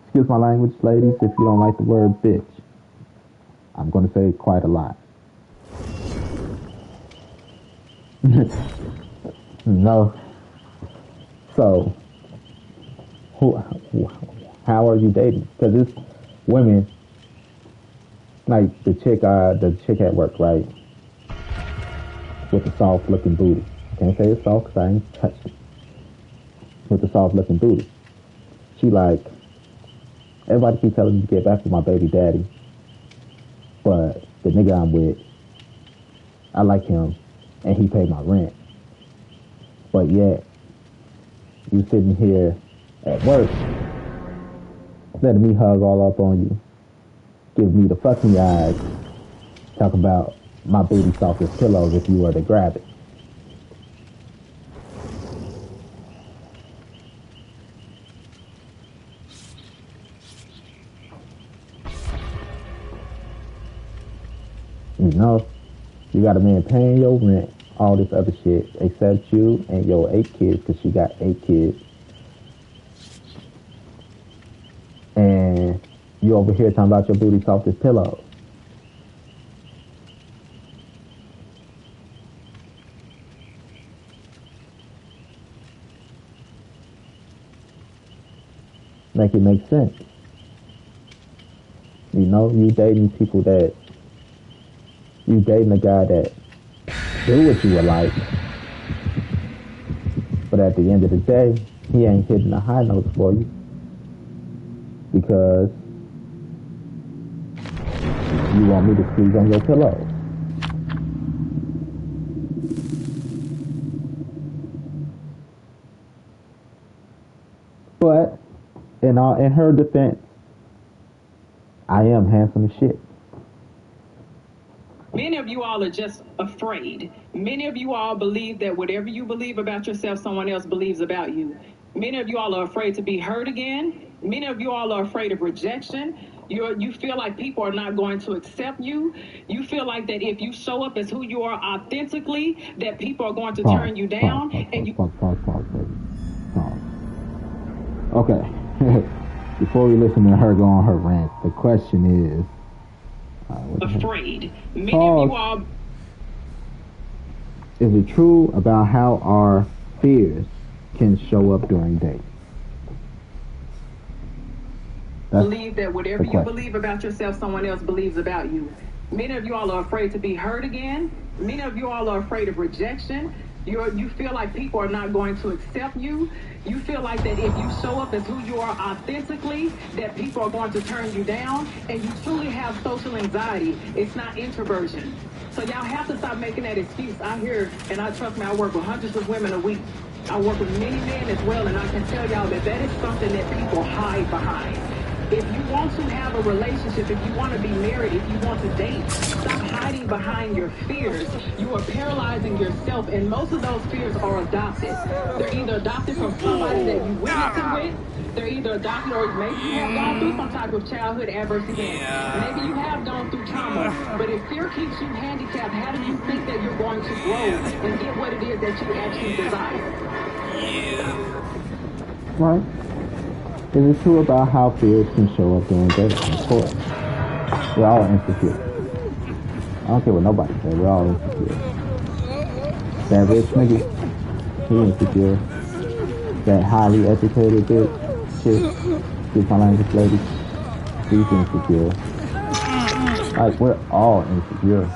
Excuse my language, ladies, if you don't like the word bitch. I'm going to say it quite a lot. No. So, how are you dating? Because it's women, like the chick at work, right? With the soft looking booty. Can't say it's soft because I ain't touched it. With the soft looking booty. She like, everybody keeps telling me to get back with my baby daddy. But the nigga I'm with, I like him and he paid my rent. But yet, you sitting here at work, letting me hug all up on you, give me the fucking eyes, talk about my baby softest pillows if you were to grab it. You know, you got a man paying your rent, all this other shit, except you and your 8 kids, because she got 8 kids. And you over here talking about your booty softest pillows. Make it make sense. You know, you dating people that, you dating a guy that do what you would like, but at the end of the day, he ain't hitting the high notes for you because you want me to squeeze on your pillow. But in her defense, I am handsome as shit. Many of you all are just afraid. Many of you all believe that whatever you believe about yourself, someone else believes about you. Many of you all are afraid to be hurt again. Many of you all are afraid of rejection. You feel like people are not going to accept you. You feel like that if you show up as who you are authentically, that people are going to turn you down. Pause, baby. Pause. Okay. Before we listen to her go on her rant, the question is... afraid. Many of you all... Is it true about how our fears can show up during dating? Believe that whatever you believe about yourself, someone else believes about you. Many of you all are afraid to be hurt again. Many of you all are afraid of rejection. You feel like people are not going to accept you. You feel like that if you show up as who you are authentically, that people are going to turn you down, and you truly have social anxiety. It's not introversion. So y'all have to stop making that excuse. I hear, and I trust me, I work with hundreds of women a week. I work with many men as well, and I can tell y'all that that is something that people hide behind. If you want to have a relationship, if you want to be married, if you want to date, stop hiding behind your fears. You are paralyzing yourself, and most of those fears are adopted. They're either adopted from somebody that you witnessed it with, they're either adopted, or maybe you have gone through some type of childhood adverse event. Maybe you have gone through trauma. But if fear keeps you handicapped, how do you think that you're going to grow and get what it is that you actually desire? Right. Is it true about how fears can show up during dating? Of course. We're all insecure. I don't care what nobody says, we're all insecure. That rich nigga, he insecure. That highly educated bitch, she's my language lady, she's insecure. Like, we're all insecure.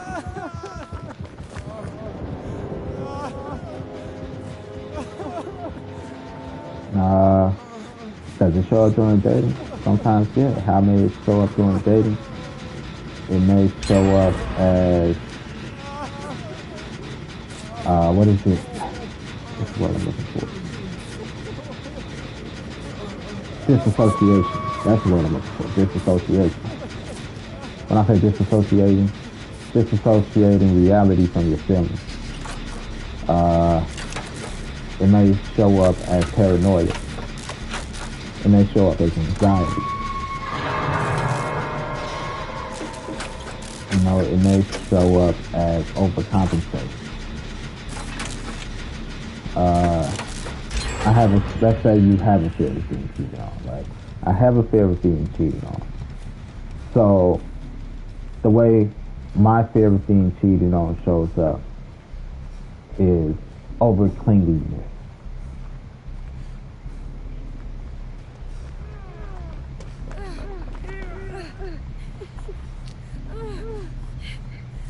Does it show up during dating? Sometimes, yeah. How may it show up during dating? It may show up as, what is it? What's the word I'm looking for? Disassociation. That's the word I'm looking for. Disassociation. When I say disassociating reality from your feelings. It may show up as paranoia. It may show up as anxiety. You know, it may show up as overcompensation. Let's say you have a fear of being cheated on, right? I have a fear of being cheated on. So, the way my fear of being cheated on shows up is over clinginess.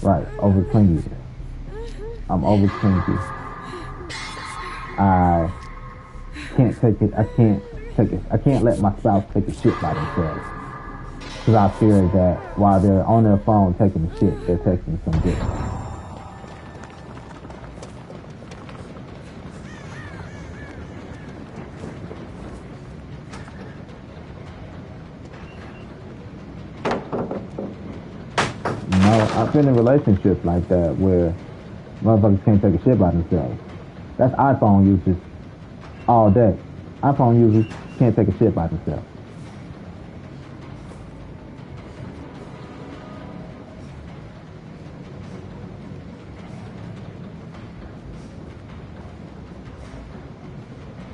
Right, over clinginess. I'm over clingy. I can't let my spouse take a shit by themselves. Because I fear that while they're on their phone taking a shit, they're texting some dick. I've been in relationships like that where motherfuckers can't take a shit by themselves. That's iPhone users all day. iPhone users can't take a shit by themselves.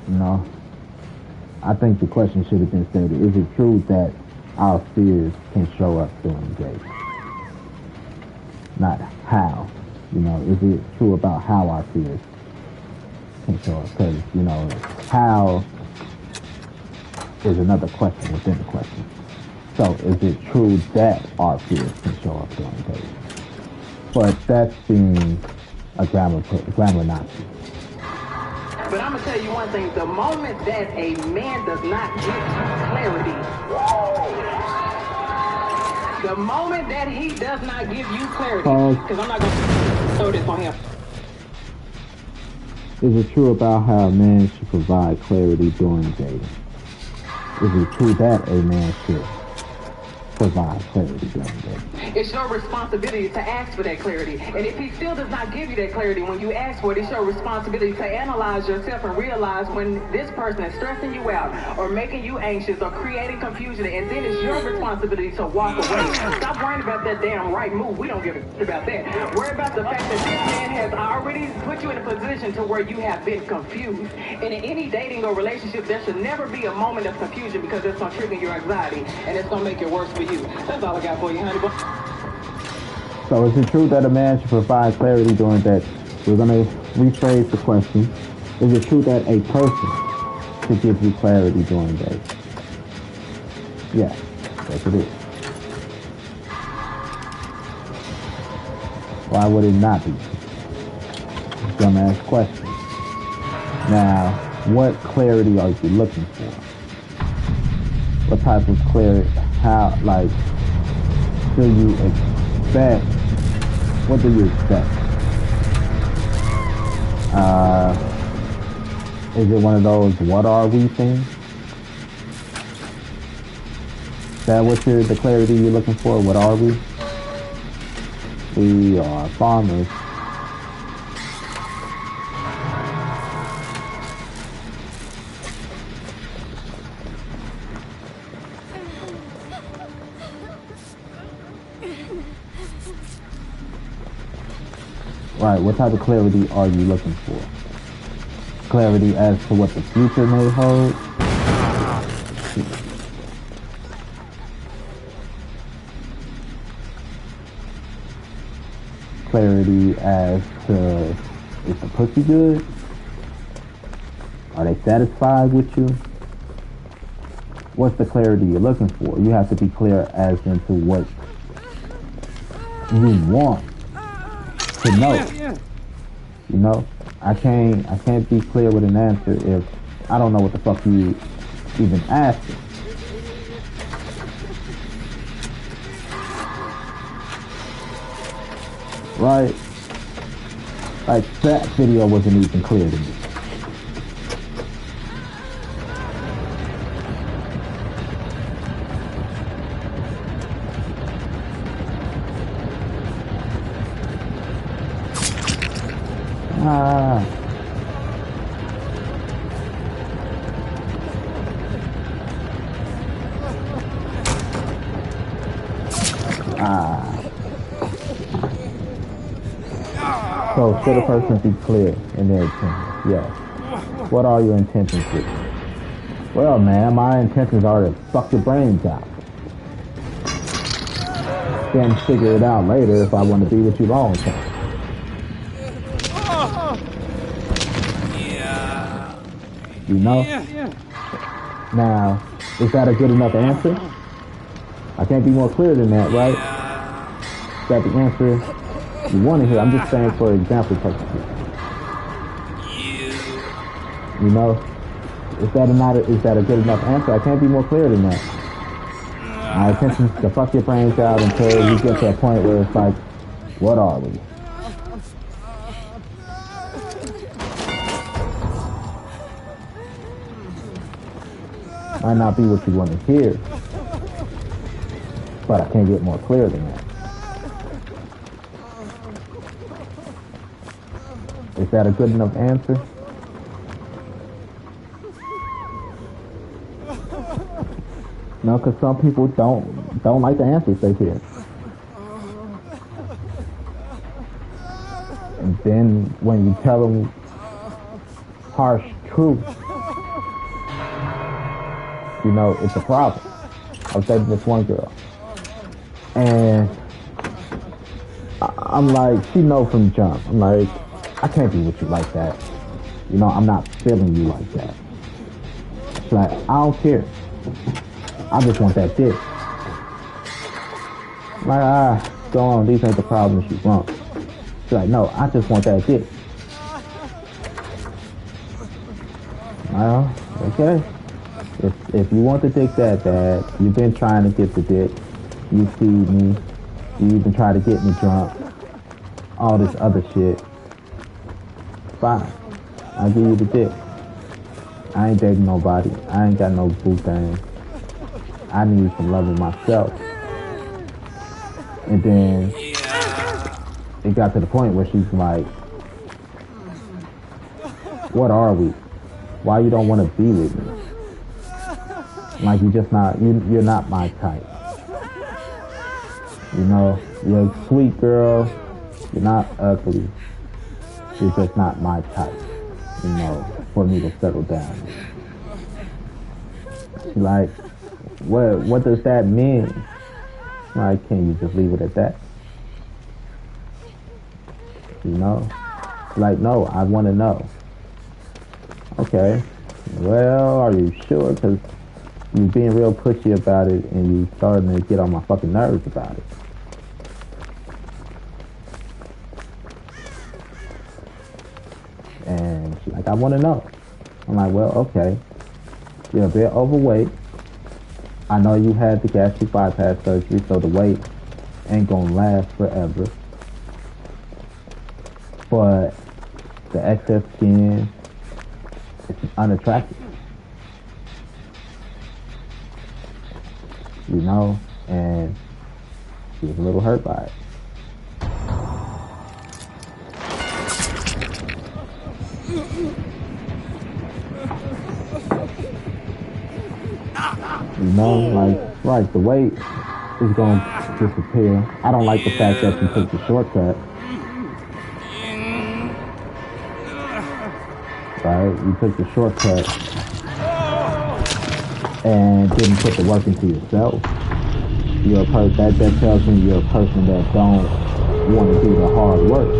No. I think the question should have been stated, is it true that our fears can show up during dating? Not how. You know, is it true about how our fears can show up? Because, you know, how is another question within the question. So, is it true that our fears can show up during dating? But that's being a grammar Nazi. But I'm going to tell you one thing. The moment that a man does not give you clarity, the moment that he does not give you clarity, because I'm not going to throw this on him. Is it true about how a man should provide clarity during dating? Is it true that a man should? provide clarity during the day. It's your responsibility to ask for that clarity. And if he still does not give you that clarity when you ask for it, it's your responsibility to analyze yourself and realize when this person is stressing you out or making you anxious or creating confusion, and then it's your responsibility to walk away. Stop worrying about that damn right move. We don't give a shit about that. Worry about the fact that this man has already put you in a position to where you have been confused. And in any dating or relationship, there should never be a moment of confusion because it's going to trigger your anxiety and it's going to make it worse for you. That's all I got for you, honey. So is it true that a man should provide clarity during that? We're going to rephrase the question. Is it true that a person should give you clarity during that? Yes, yes it is. Why would it not be? Dumbass question. Now, what clarity are you looking for? What type of clarity? How, like, do you expect? What do you expect? Is it one of those "what are we" things? Is that what the clarity you're looking for? What are we? We are farmers. Right, what type of clarity are you looking for? Clarity as to what the future may hold? Clarity as to, is the pussy good? Are they satisfied with you? What's the clarity you're looking for? You have to be clear as into what you want to know. You know, I can't be clear with an answer if I don't know what the fuck you even asking. Right? Like, that video wasn't even clear to me. So should a person be clear in their intentions? Yes. What are your intentions with it? Well, man, my intentions are to fuck your brains out. Then figure it out later if I want to be with you long term. You know? Now, is that a good enough answer? I can't be more clear than that, right? Is that the answer you want to hear? I'm just saying for example purposes. You know? Is that a good enough answer? I can't be more clear than that. My intention is to fuck your brains out until you get to a point where it's like, what are we? Might not be what you want to hear, but I can't get more clear than that. Is that a good enough answer? No, because some people don't like the answers they hear. And then when you tell them harsh truth, you know, it's a problem. I was dating this one girl, and I'm like, she know from the jump. I'm like, I can't be with you like that. You know, I'm not feeling you like that. She's like, I don't care. I just want that dick. I'm like, go on, these ain't the problems you want. She's like, no, I just want that dick. Well, okay. If you want the dick that bad, you've been trying to get the dick, you feed me, you even try to get me drunk, all this other shit, fine, I'll give you the dick. I ain't dating nobody, I ain't got no boo thing. I need some loving myself. And then it got to the point where she's like, what are we? Why you don't want to be with me? Like, you're just not, you're not my type. You know, you're a sweet girl. You're not ugly. You're just not my type, you know, for me to settle down. She's like, what does that mean? Like, can you just leave it at that? You know? Like, no, I want to know. Okay. Well, are you sure? Because you're being real pushy about it and you're starting to get on my fucking nerves about it. And she's like, I want to know. I'm like, well, okay. You're a bit overweight. I know you had the gastric bypass surgery, so the weight ain't gonna last forever. But the excess skin, it's unattractive. You know? And she was a little hurt by it. You know, like, right, the weight is going to disappear. I don't like the fact that you took the shortcut. Right? You took the shortcut and didn't put the work into yourself. You're a person that tells me you're a person that don't want to do the hard work.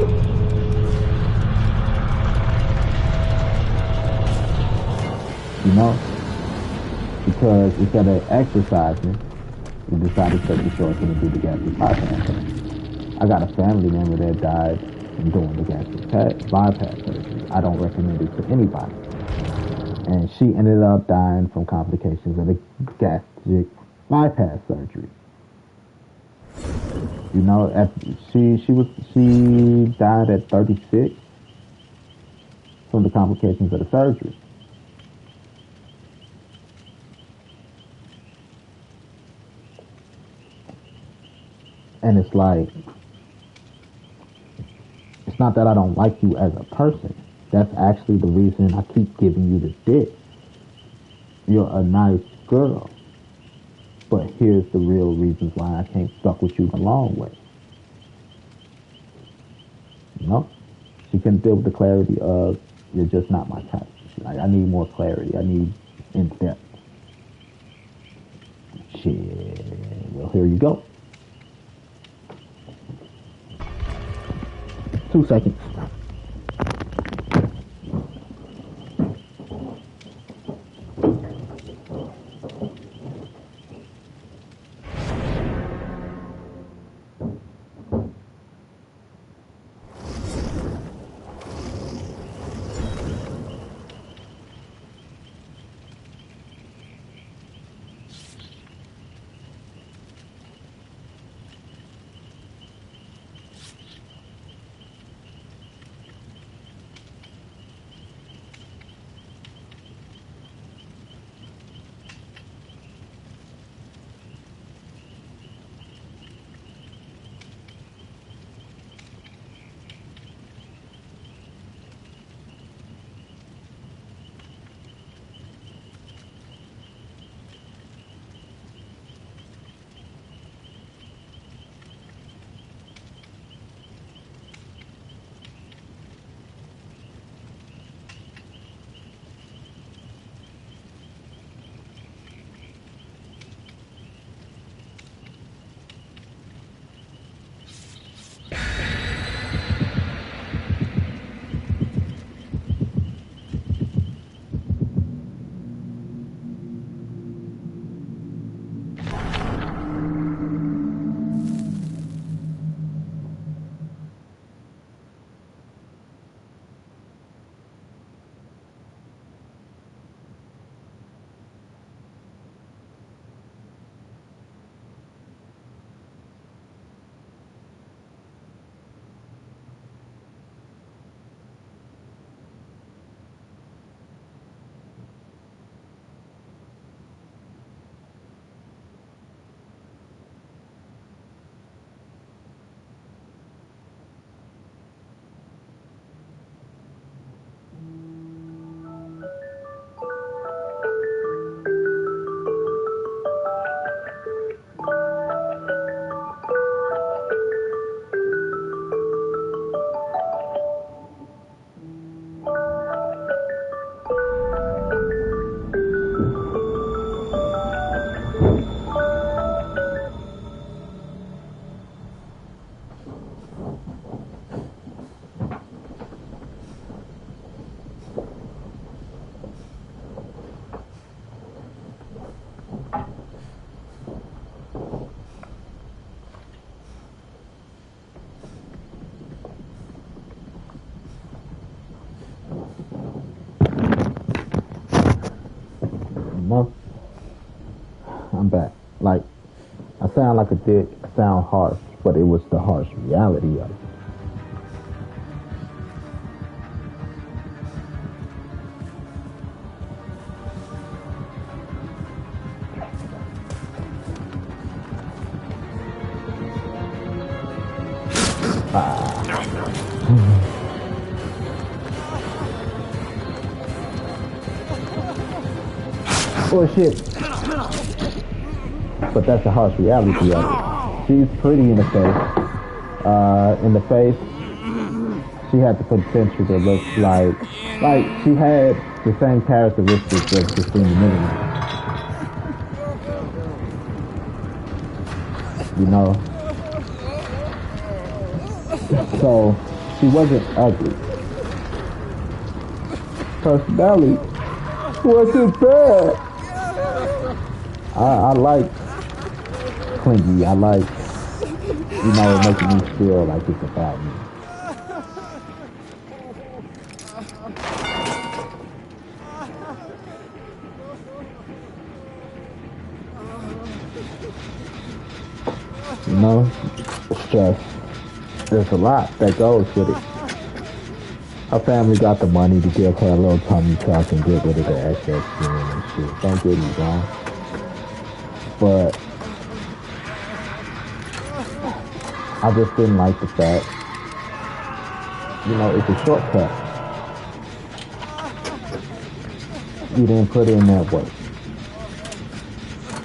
You know? Because instead of exercising, we decided to take the shortcut and do the gastric bypass. I got a family member that died from doing the gastric bypass surgery. I don't recommend it to anybody. And she ended up dying from complications of the gastric bypass surgery. You know, she died at 36 from the complications of the surgery. And it's like, it's not that I don't like you as a person. That's actually the reason I keep giving you the dick. You're a nice girl. But here's the real reasons why I can't stuck with you the long way. You know? She couldn't deal with the clarity of, you're just not my type. Like, I need more clarity. I need in-depth. Shit. Well, here you go. 2 seconds. I sound like a dick, I sound harsh, but it was the harsh reality of it. Oh shit. But that's the harsh reality of it. She's pretty in the face. She had the potential to look like she had the same characteristics as Christina Milian. You know? So, she wasn't ugly. Personality wasn't bad. I like clingy. I like, making me feel like it's about me. It's just, there's a lot that goes with it. Her family got the money to give her a little tummy tuck and get rid of the excess skin and shit. Don't get me wrong. But I just didn't like the fact, it's a shortcut. You didn't put in that work.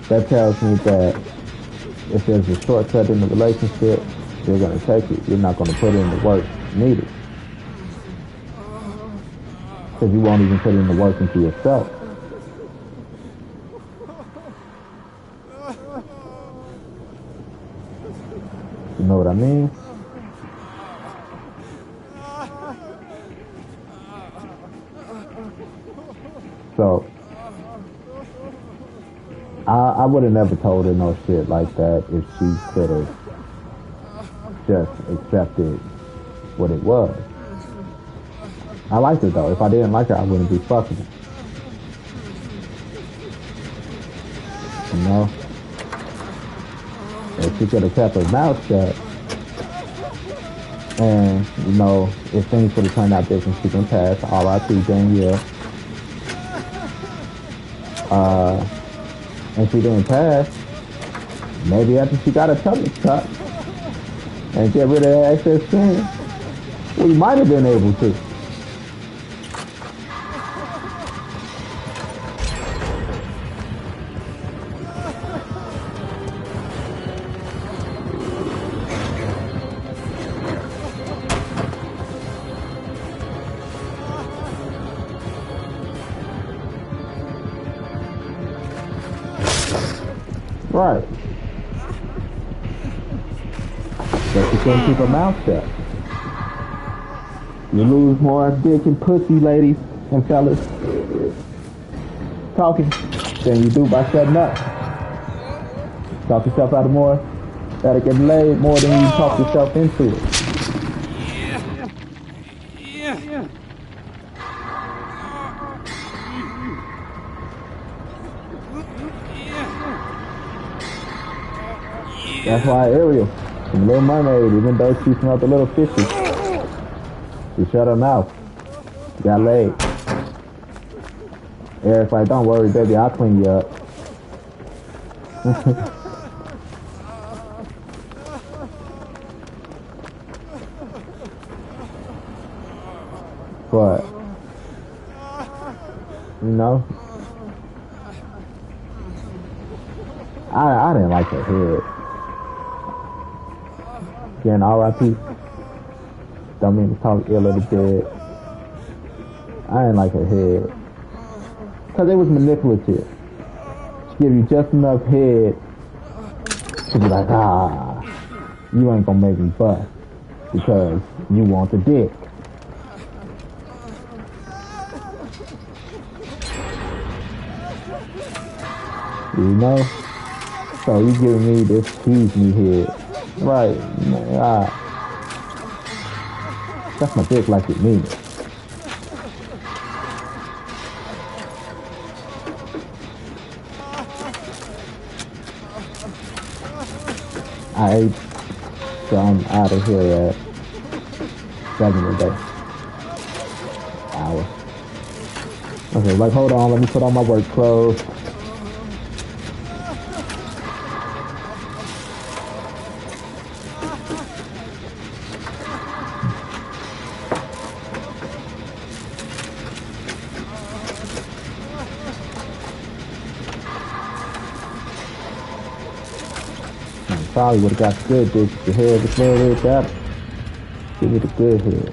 That tells me that if there's a shortcut in the relationship, you're going to take it. You're not going to put in the work needed. Because you won't even put in the work into yourself. You know what I mean? So, I would have never told her no shit like that if she could have just accepted what it was. I liked her though. If I didn't like her, I wouldn't be fucking her. You know? If she could have kept her mouth shut, and, if things would have turned out different, she can pass. R.I.P. Danielle. And she didn't pass. Maybe after she got a tummy tuck and get rid of that excess skin, we might have been able to. Right. But she couldn't keep her mouth shut. You lose more dick and pussy, ladies and fellas, talking than you do by shutting up. Talk yourself out of more. Gotta get laid more than you talk yourself into it. That's why Ariel, from Little Mermaid, even though she smelled the little fishes, she shut her mouth. Got laid. Eric's like, don't worry, baby, I'll clean you up. But, I didn't like her head. Again, R.I.P. Don't mean to talk ill of the dead. I didn't like her head. Because it was manipulative. She give you just enough head to be like, you ain't gonna make me bust because you want the dick. So you giving me this tease me head. Right, that's my dick like it means. I ate, so I'm out of here at 7 today. Hour. Okay, like, hold on, let me put on my work clothes. Probably would have got the good dick. The head, the smell head, that. Give me the good head.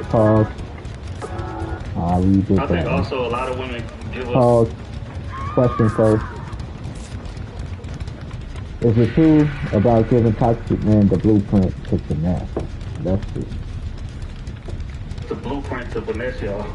Pause. I'll read this. I think also a lot of women give us. Pause. Question first. Is it true about giving toxic men the blueprint to finesse? That's it. The blueprint to finesse y'all.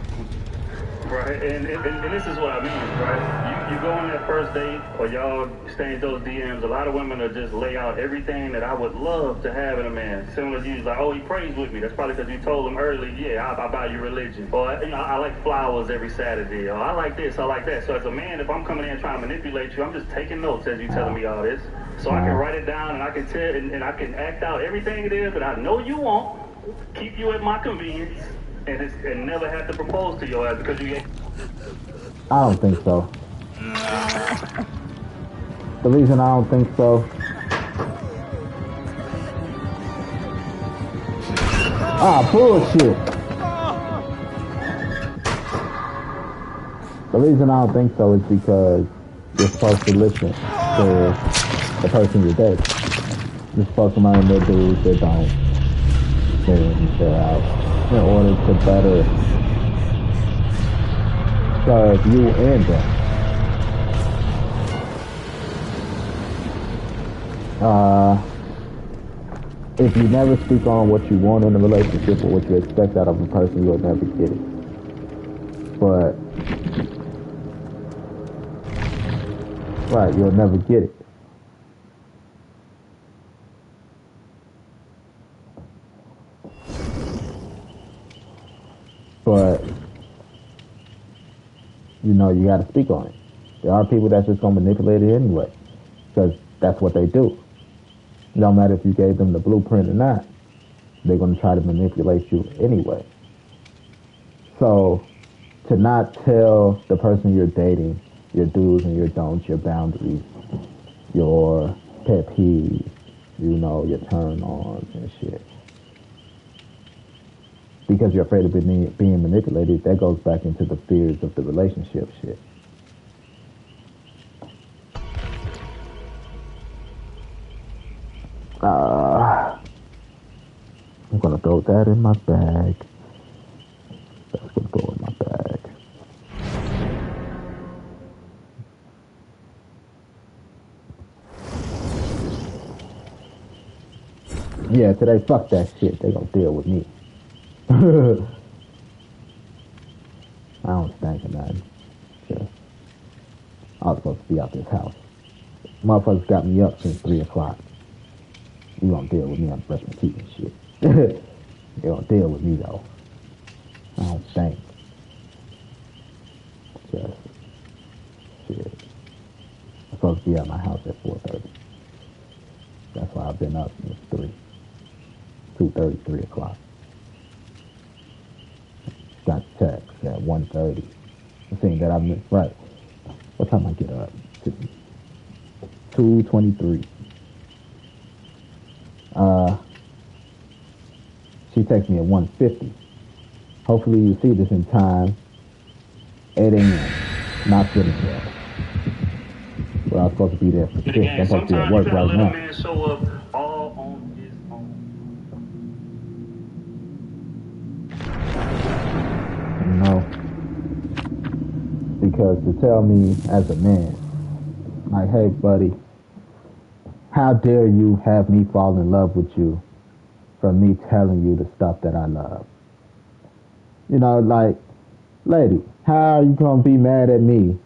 Right, and this is what I mean, right? You go on that first date, or y'all exchange those DMs. A lot of women will just lay out everything that I would love to have in a man. Similar to you, like, oh, he prays with me. That's probably because you told him early, yeah, I buy you religion. Or, you know, I like flowers every Saturday. Or I like this, I like that. So as a man, if I'm coming in trying to manipulate you, I'm just taking notes as you telling me all this. So I can write it down, and I can tell, and I can act out everything it is that I know you want, keep you at my convenience, and never have to propose to your ass because you ain't. I don't think so. The reason I don't think so. Bullshit. The reason I don't think so is because you're supposed to listen to the person you're dating. You're supposed to learn their do's, their don'ts, their in, their out, in order to better serve you and them. If you never speak on what you want in a relationship or what you expect out of a person, you'll never get it. But, right, you'll never get it. But, you know, you gotta speak on it. There are people that's just gonna manipulate it anyway, because that's what they do. It don't matter if you gave them the blueprint or not. They're gonna try to manipulate you anyway. So, to not tell the person you're dating your do's and your don'ts, your boundaries, your pet peeves, you know, your turn-ons and shit, because you're afraid of being manipulated, that goes back into the fears of the relationship shit. I'm gonna throw that in my bag. That's gonna go in my bag. Yeah, today, fuck that shit. They gonna deal with me. I don't stank or nothing. Just, I was supposed to be out this house. Motherfuckers got me up since 3 o'clock. You gonna deal with me? I'm brushing my teeth and shit. You gonna deal with me though. I don't stank. Just shit. I'm supposed to be at my house at 4:30. That's why I've been up since 2:30, 3 o'clock. Got text at 1:30. Saying that I missed, right. What time I get up? 2:23. She texted me at 1:50. Hopefully you see this in time. 8 a.m. Not sitting there. Well, I was supposed to be there for 6. I'm supposed to be at work right now. Man show up all on his own. No. Because to tell me as a man, like, hey, buddy, how dare you have me fall in love with you from me telling you the stuff that I love? You know, like, lady, how are you going to be mad at me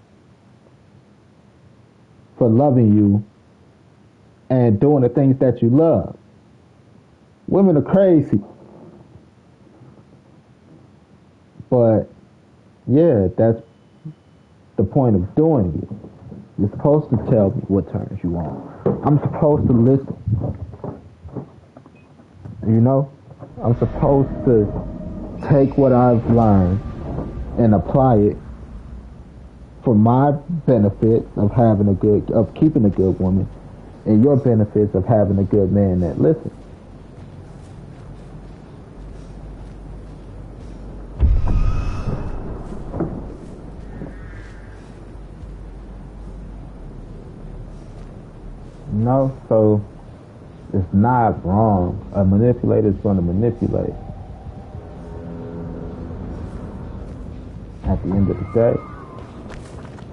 for loving you and doing the things that you love? Women are crazy. But Yeah, that's the point of doing it. You're supposed to tell me what turns you on. I'm supposed to listen. You know? I'm supposed to take what I've learned and apply it for my benefits of keeping a good woman, and your benefits of having a good man that listens. No, so it's not wrong. A manipulator is going to manipulate. At the end of the day,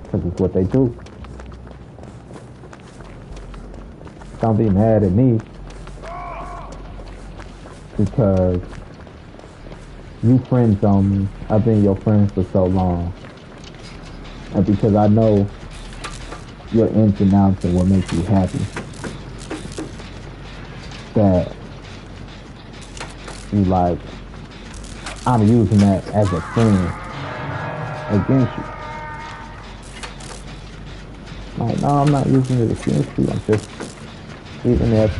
because it's what they do. Don't be mad at me because you friends on me. I've been your friend for so long, and because I know your ins and outs and what makes you happy, that you like, I'm using that as a friend against you. Like, no, I'm not using it against you. I'm just using it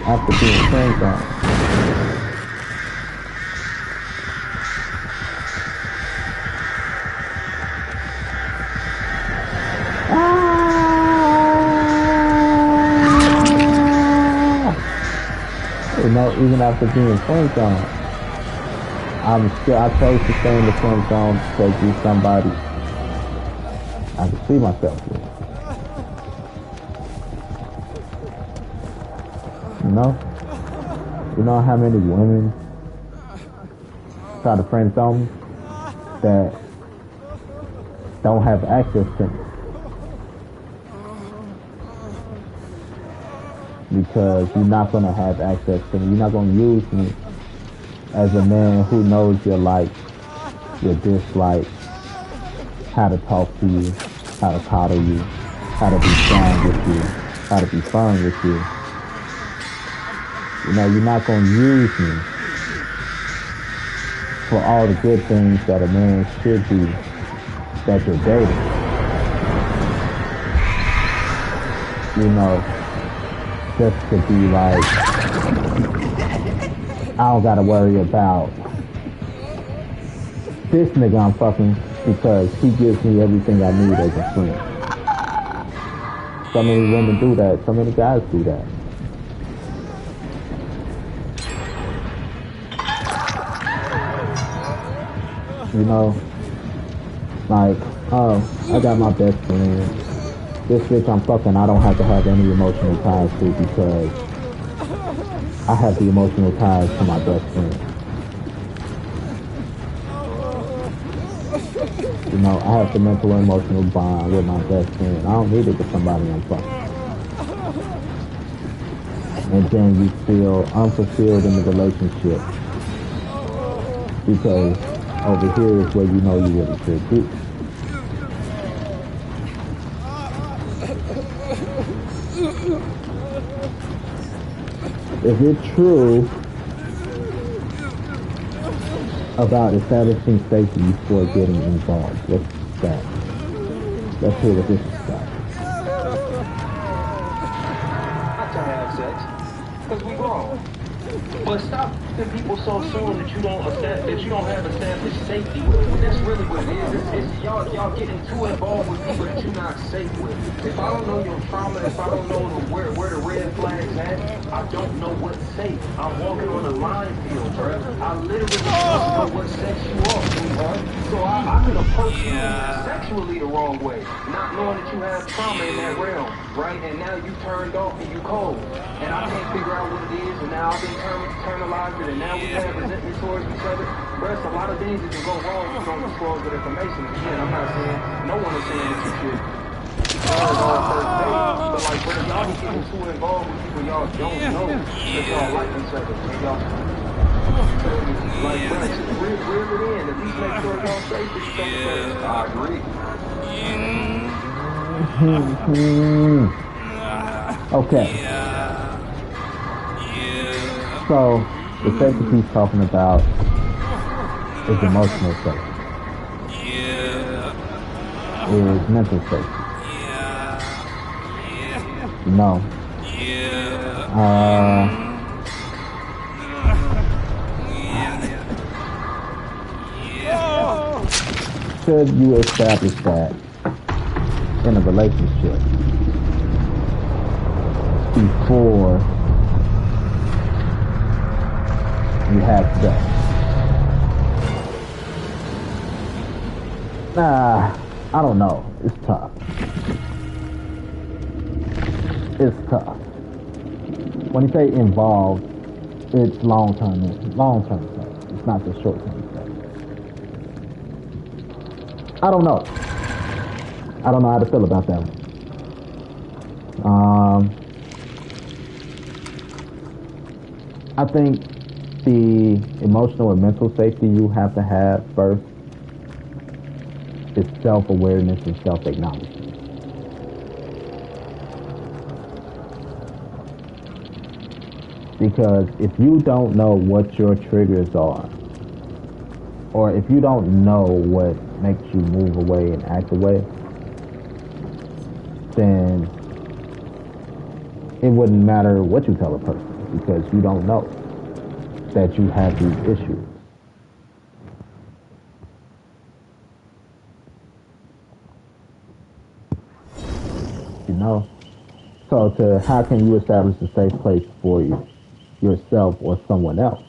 after being friends on. You know, even after being friend zone, I chose to stay in the friend zone because you're somebody I can see myself with. You know how many women try to friend zone me that don't have access to me. Because you're not going to have access to me. You're not going to use me as a man who knows your likes, your dislikes, how to talk to you, how to coddle you, how to be strong with you, how to be firm with you. You know, you're not going to use me for all the good things that a man should do that you're dating. You know, just to be like, I don't gotta worry about this nigga I'm fucking because he gives me everything I need as a friend. So many women do that. So many guys do that. You know, like, oh, I got my best friend. This bitch I'm fucking, I don't have to have any emotional ties to because I have the emotional ties to my best friend. You know, I have the mental and emotional bond with my best friend. I don't need it with somebody I'm fucking. And then you feel unfulfilled in the relationship because over here is where you know you really should be. Is it true about establishing safety before getting involved? What's that? Let's hear what this is about. Not to have sex, because we grown. But stop to people so soon that you don't have established safety with. That's really what it is. It's y'all getting too involved with people that you're not safe with. If I don't know your trauma, if I don't know where the red flags at, I don't know what's safe. I'm walking on a minefield, bro. I literally don't know what sets you off, sweetheart. So I could approach you sexually the wrong way, not knowing that you have trauma in that realm, right? And now you turned off and you cold. And I can't figure out what it is, and now I've been internalized it, and now we have resentment towards each other. Bro, it's a lot of things that can go wrong if you don't disclose that information. Again, I'm not saying, no one is saying that you should start on first date, but like, bro, y'all be getting too involved with people y'all don't know that y'all like each other. And y'all, like, bro, just reel it in. At least make sure y'all safe with each other. I agree. Okay. So, the safety he's talking about is emotional safety. is mental safety. No. Should you establish that in a relationship before you have sex? I don't know. It's tough. It's tough. When you say involved, it's long-term sex. It's not just short-term sex. I don't know. I don't know how to feel about that one. I think the emotional and mental safety you have to have first is self-awareness and self-acknowledgement. Because if you don't know what your triggers are, or if you don't know what makes you move away and act away, then it wouldn't matter what you tell a person, because you don't know that you have these issues. You know? So how can you establish a safe place for yourself or someone else,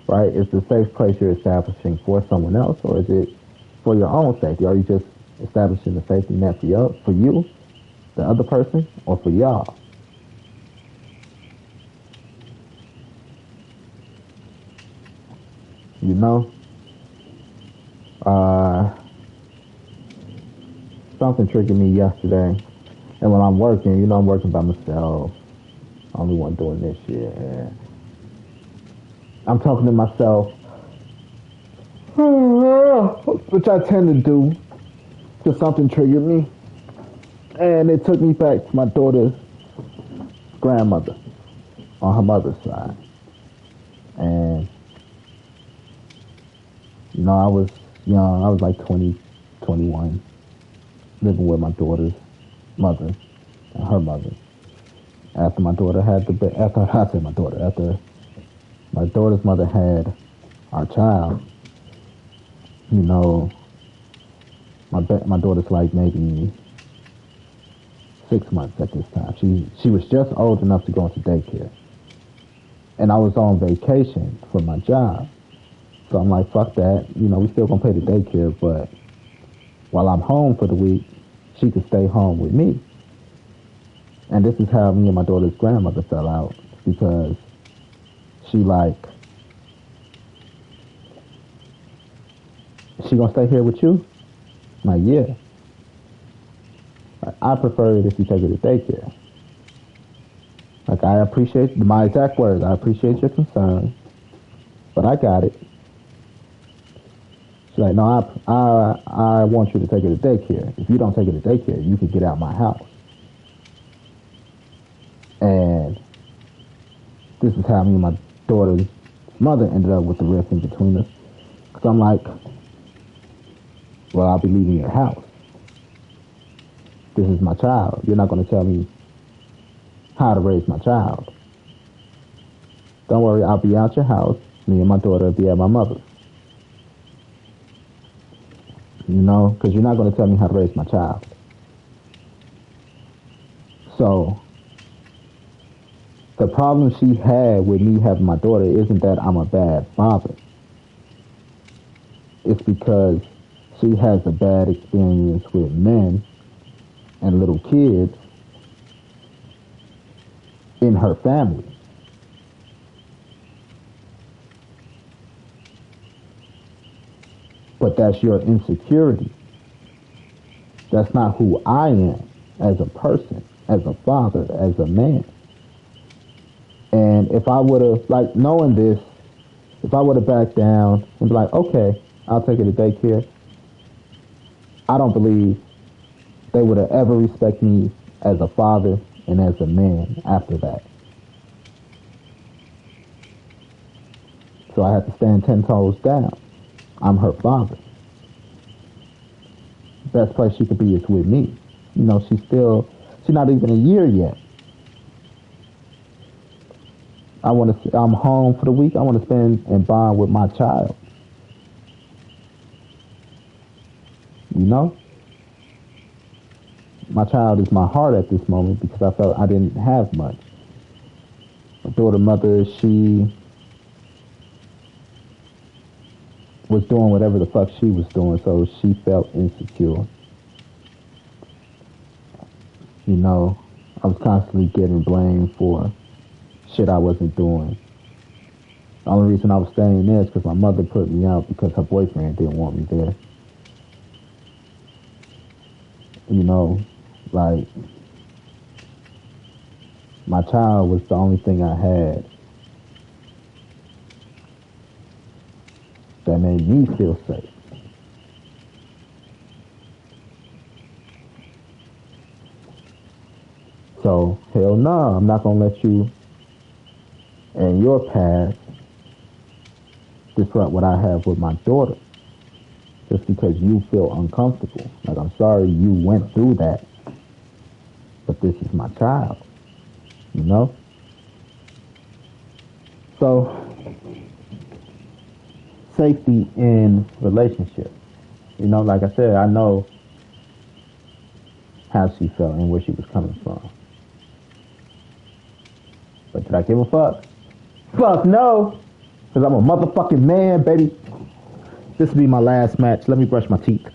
right? Is the safe place you're establishing for someone else, or is it for your own safety? Are you just establishing the safety net for you, the other person, or for y'all? You know? Something triggered me yesterday. And when I'm working, I'm working by myself. Only one doing this shit. And I'm talking to myself, which I tend to do, because something triggered me. And it took me back to my daughter's grandmother on her mother's side. And, I was young. I was like 20, 21, living with my daughter's mother and her mother. After my daughter's mother had our child, my daughter's like maybe 6 months at this time. She was just old enough to go into daycare. And I was on vacation for my job. So I'm like, fuck that. We still gonna pay the daycare, but while I'm home for the week, she could stay home with me. And this is how me and my daughter's grandmother fell out, because she gonna stay here with you? I'm like, yeah. I prefer it if you take her to daycare. Like, I appreciate, my exact words, I appreciate your concern, but I got it. She's like, no, I want you to take her to daycare. If you don't take her to daycare, you could get out my house. And this is how me and my daughter's mother ended up with the rift in between us. Because I'm like, well, I'll be leaving your house. This is my child. You're not going to tell me how to raise my child. Don't worry, I'll be out your house. Me and my daughter will be at my mother's. Because you're not going to tell me how to raise my child. So, the problem she had with me having my daughter isn't that I'm a bad father. It's because she has a bad experience with men and little kids in her family. But that's your insecurity. That's not who I am as a person, as a father, as a man. And if I would have, like, knowing this, if I would have backed down and be like, okay, I'll take her to daycare, I don't believe they would have ever respected me as a father and as a man after that. So I have to stand 10 toes down. I'm her father. best place she could be is with me. You know, she's not even a year yet. I'm home for the week. I want to spend and bond with my child. You know? My child is my heart at this moment because I felt I didn't have much. My daughter mother, she was doing whatever the fuck she was doing, so she felt insecure. You know, I was constantly getting blamed for shit I wasn't doing. The only reason I was staying there is because my mother put me out because her boyfriend didn't want me there. You know, like, my child was the only thing I had that made me feel safe. So, hell no, I'm not going to let you and your past disrupt what I have with my daughter just because you feel uncomfortable. Like, I'm sorry you went through that, but this is my child, you know? So, safety in relationships. You know, like I said, I know how she felt and where she was coming from. But did I give a fuck? Fuck no! Because I'm a motherfucking man, baby. This will be my last match. Let me brush my teeth.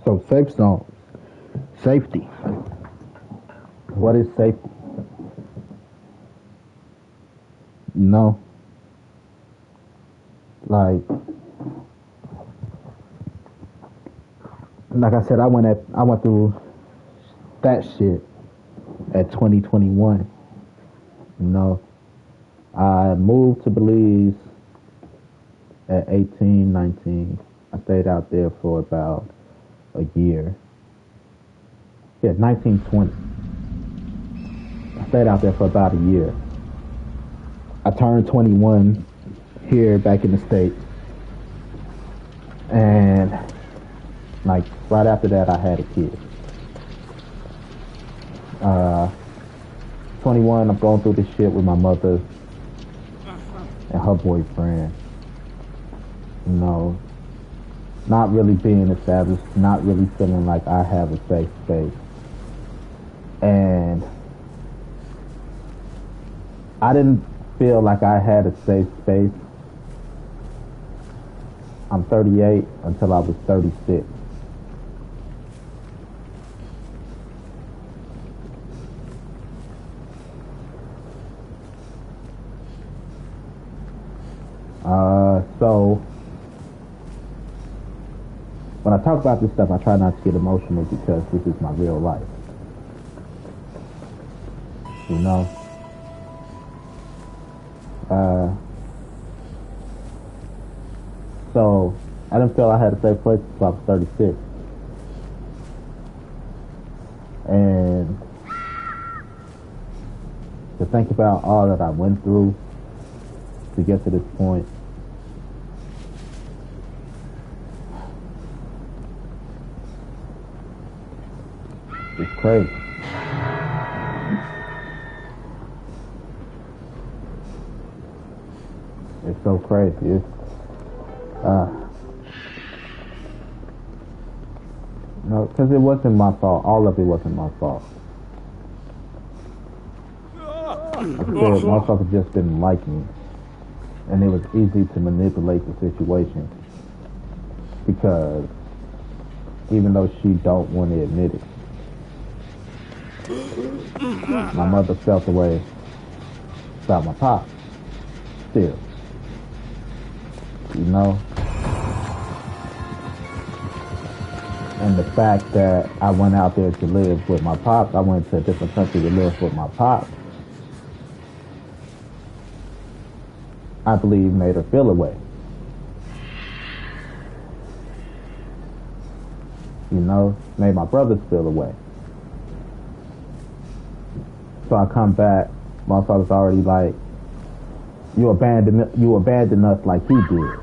So, safe zone. Safety. What is safety? You know? Like, like I said, I went through that shit at 2021. You know, I moved to Belize at 18, 19. I stayed out there for about a year. Yeah, 19, 20. I stayed out there for about a year. I turned 21 here back in the States. And like right after that, I had a kid. 21, I'm going through this shit with my mother and her boyfriend. You know, not really being established, not really feeling like I have a safe space. And I didn't feel like I had a safe space. I'm 38 until I was 36. So when I talk about this stuff, I try not to get emotional because this is my real life. You know? So I didn't feel I had a safe place until I was 36. And to think about all that I went through to get to this point, it's crazy. It's so crazy. It's, no, because it wasn't my fault. All of it wasn't my fault. I said, motherfuckers just didn't like me. And it was easy to manipulate the situation. Because even though she don't want to admit it, my mother felt the way about my pop. Still. You know? And the fact that I went out there to live with my pop, I went to a different country to live with my pop, I believe made her feel away. You know? Made my brothers feel away. So I come back, motherfuckers already like, you abandoned us like he did.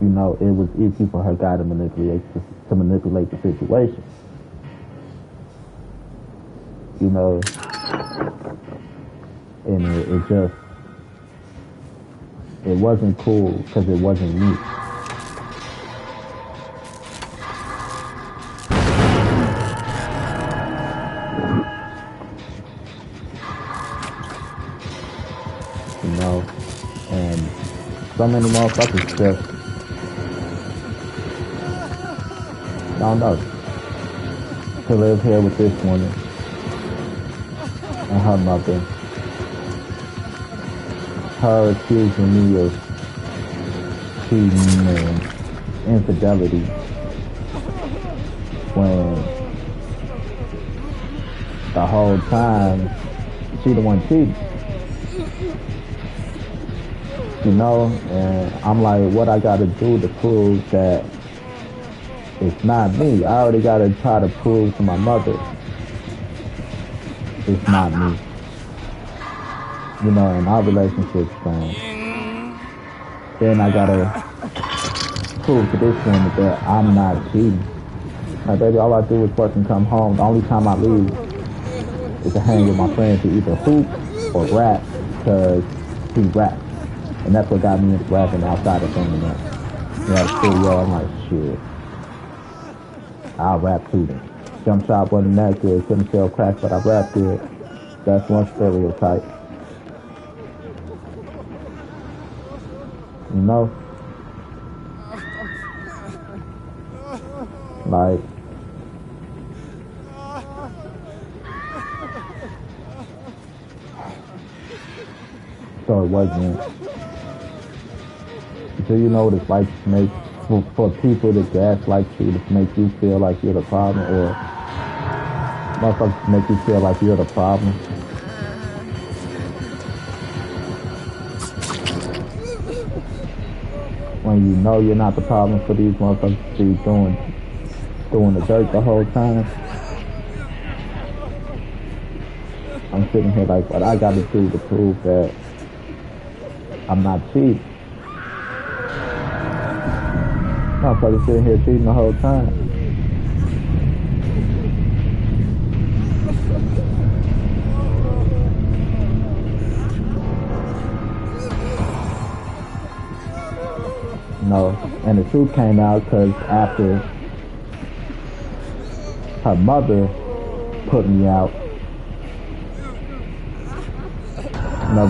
You know, it was easy for her guy to manipulate the situation. You know, and it wasn't cool because it wasn't me. You know, and so many motherfuckers just, I don't know, to live here with this woman and her mother, her accusing me of cheating and infidelity when the whole time she the one cheating. You know, and I'm like, what I gotta do to prove that it's not me? I already gotta try to prove to my mother it's not me. You know, and our relationship's strong. Then I gotta prove to this woman that I'm not cheating. Like, baby, all I do is work and come home. The only time I leave is to hang with my friends to either hoop or rap, because he raps. And that's what got me into rapping outside of filming that. You know, studio, I'm like, shit, I'll rap too then. Jump shot wasn't that good, couldn't sell crack, but I rap good. That's one stereotype. You know? Like, so it wasn't. So you know what it's like to make for people to gaslight you to make you feel like you're the problem, or motherfuckers to make you feel like you're the problem. When you know you're not the problem for these motherfuckers to be doing the dirt the whole time. I'm sitting here like, what I gotta do to prove that I'm not cheating. Motherfuckers sitting here cheating the whole time. No, and the truth came out because after her mother put me out,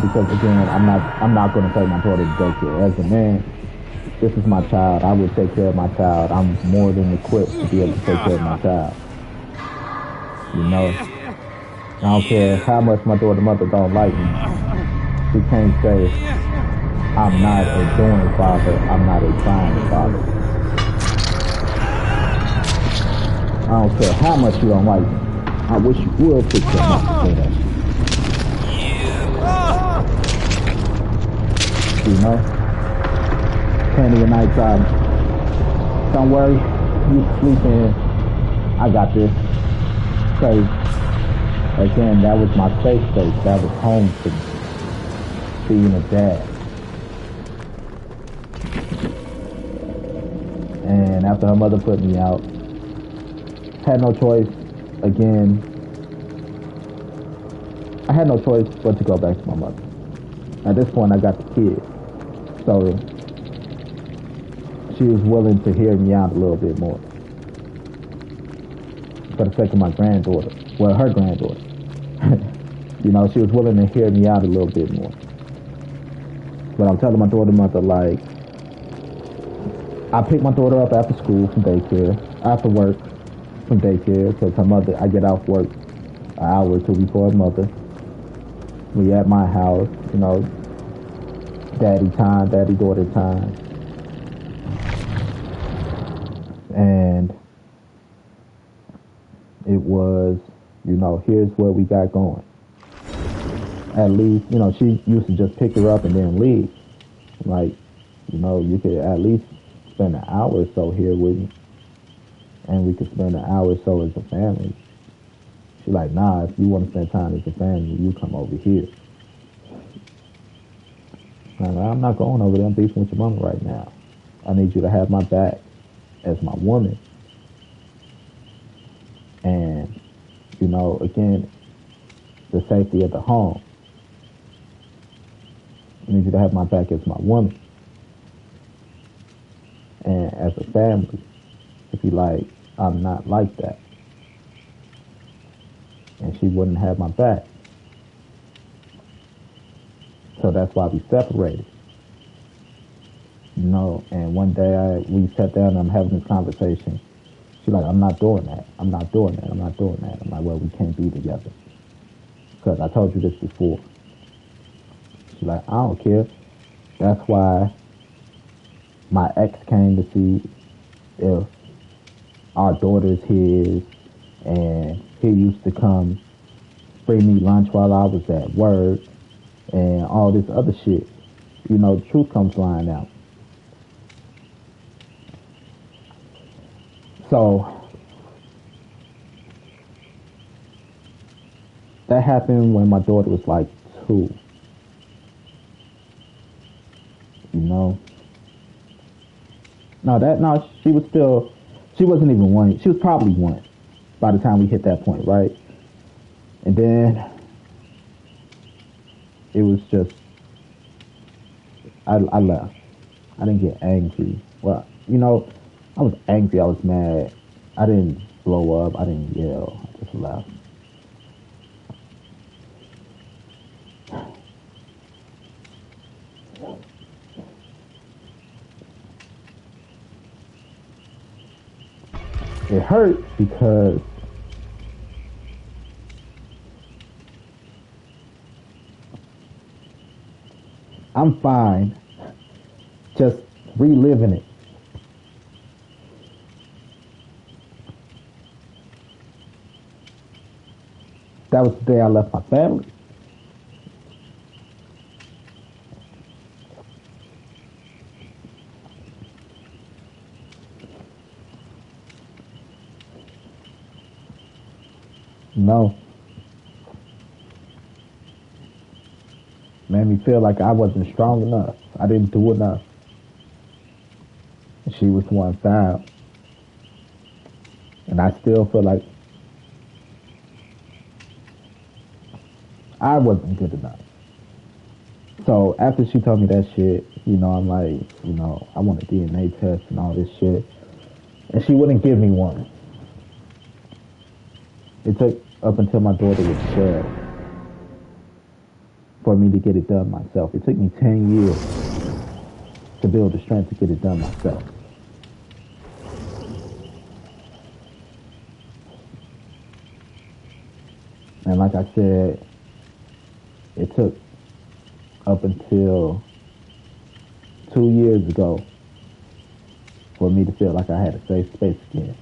because again, I'm not going to take my daughter to daycare. As a man, this is my child. I would take care of my child. I'm more than equipped to be able to take care of my child. I don't care how much my daughter's mother don't like me. She can't say I'm not a doing father. I'm not a trying father. I don't care how much you don't like me. I wish you would fix your mouth to say that. Candy and nighttime. Don't worry, you sleep in. I got this. Cause again, that was my safe space. That was home to me. Being a dad. And after her mother put me out, had no choice. Again, I had no choice but to go back to my mother. At this point, I got the kid. So she was willing to hear me out a little bit more. For the sake of my granddaughter. Well, her granddaughter. She was willing to hear me out a little bit more. But I'm telling my mother, like, I pick my daughter up after school from daycare, after work from daycare, because her mother, I get off work an hour or two before her mother. We at my house, daddy time, daddy-daughter time. And it was, here's what we got going. At least, she used to just pick her up and then leave. Like, you could at least spend an hour or so here with me. And we could spend an hour or so as a family. She's like, nah, if you want to spend time as a family, you come over here. I'm not going over there. I'm beefing with your mama right now. I need you to have my back as my woman. And, again, the safety of the home. I need you to have my back as my woman. And as a family, if you like, I'm not like that. And she wouldn't have my back. So that's why we separated. And one day we sat down and I'm having this conversation. She's like, I'm not doing that. I'm not doing that. I'm not doing that. I'm like, well, we can't be together. Because I told you this before. She's like, I don't care. That's why my ex came to see if our daughter's his, and he used to come bring me lunch while I was at work, and all this other shit. The truth comes flying out. So that happened when my daughter was like 2. She wasn't even 1. She was probably 1 by the time we hit that point, right? And then it was just, I left. I didn't get angry. Well, I was angry. I was mad. I didn't blow up. I didn't yell. I just left. It hurt because I'm fine just reliving it. That was the day I left my family. No. Made me feel like I wasn't strong enough. I didn't do enough. She was one foul. And I still feel like I wasn't good enough. So after she told me that shit, I'm like, I want a DNA test and all this shit. And she wouldn't give me one. It took up until my daughter was 12 for me to get it done myself. It took me 10 years to build the strength to get it done myself. And like I said, it took up until 2 years ago for me to feel like I had a safe space again.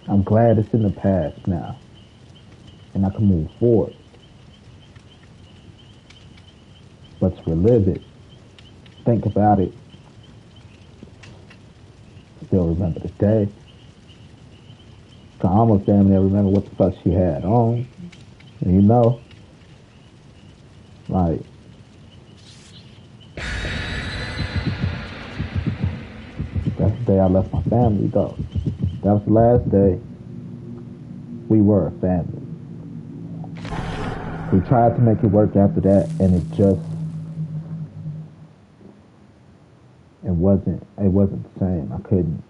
I'm glad it's in the past now, and I can move forward. But to relive it, think about it, still remember the day. I almost damn near remember what the fuck she had on. And like, that's the day I left my family, though. That was the last day we were a family. We tried to make it work after that, and it wasn't the same. I couldn't.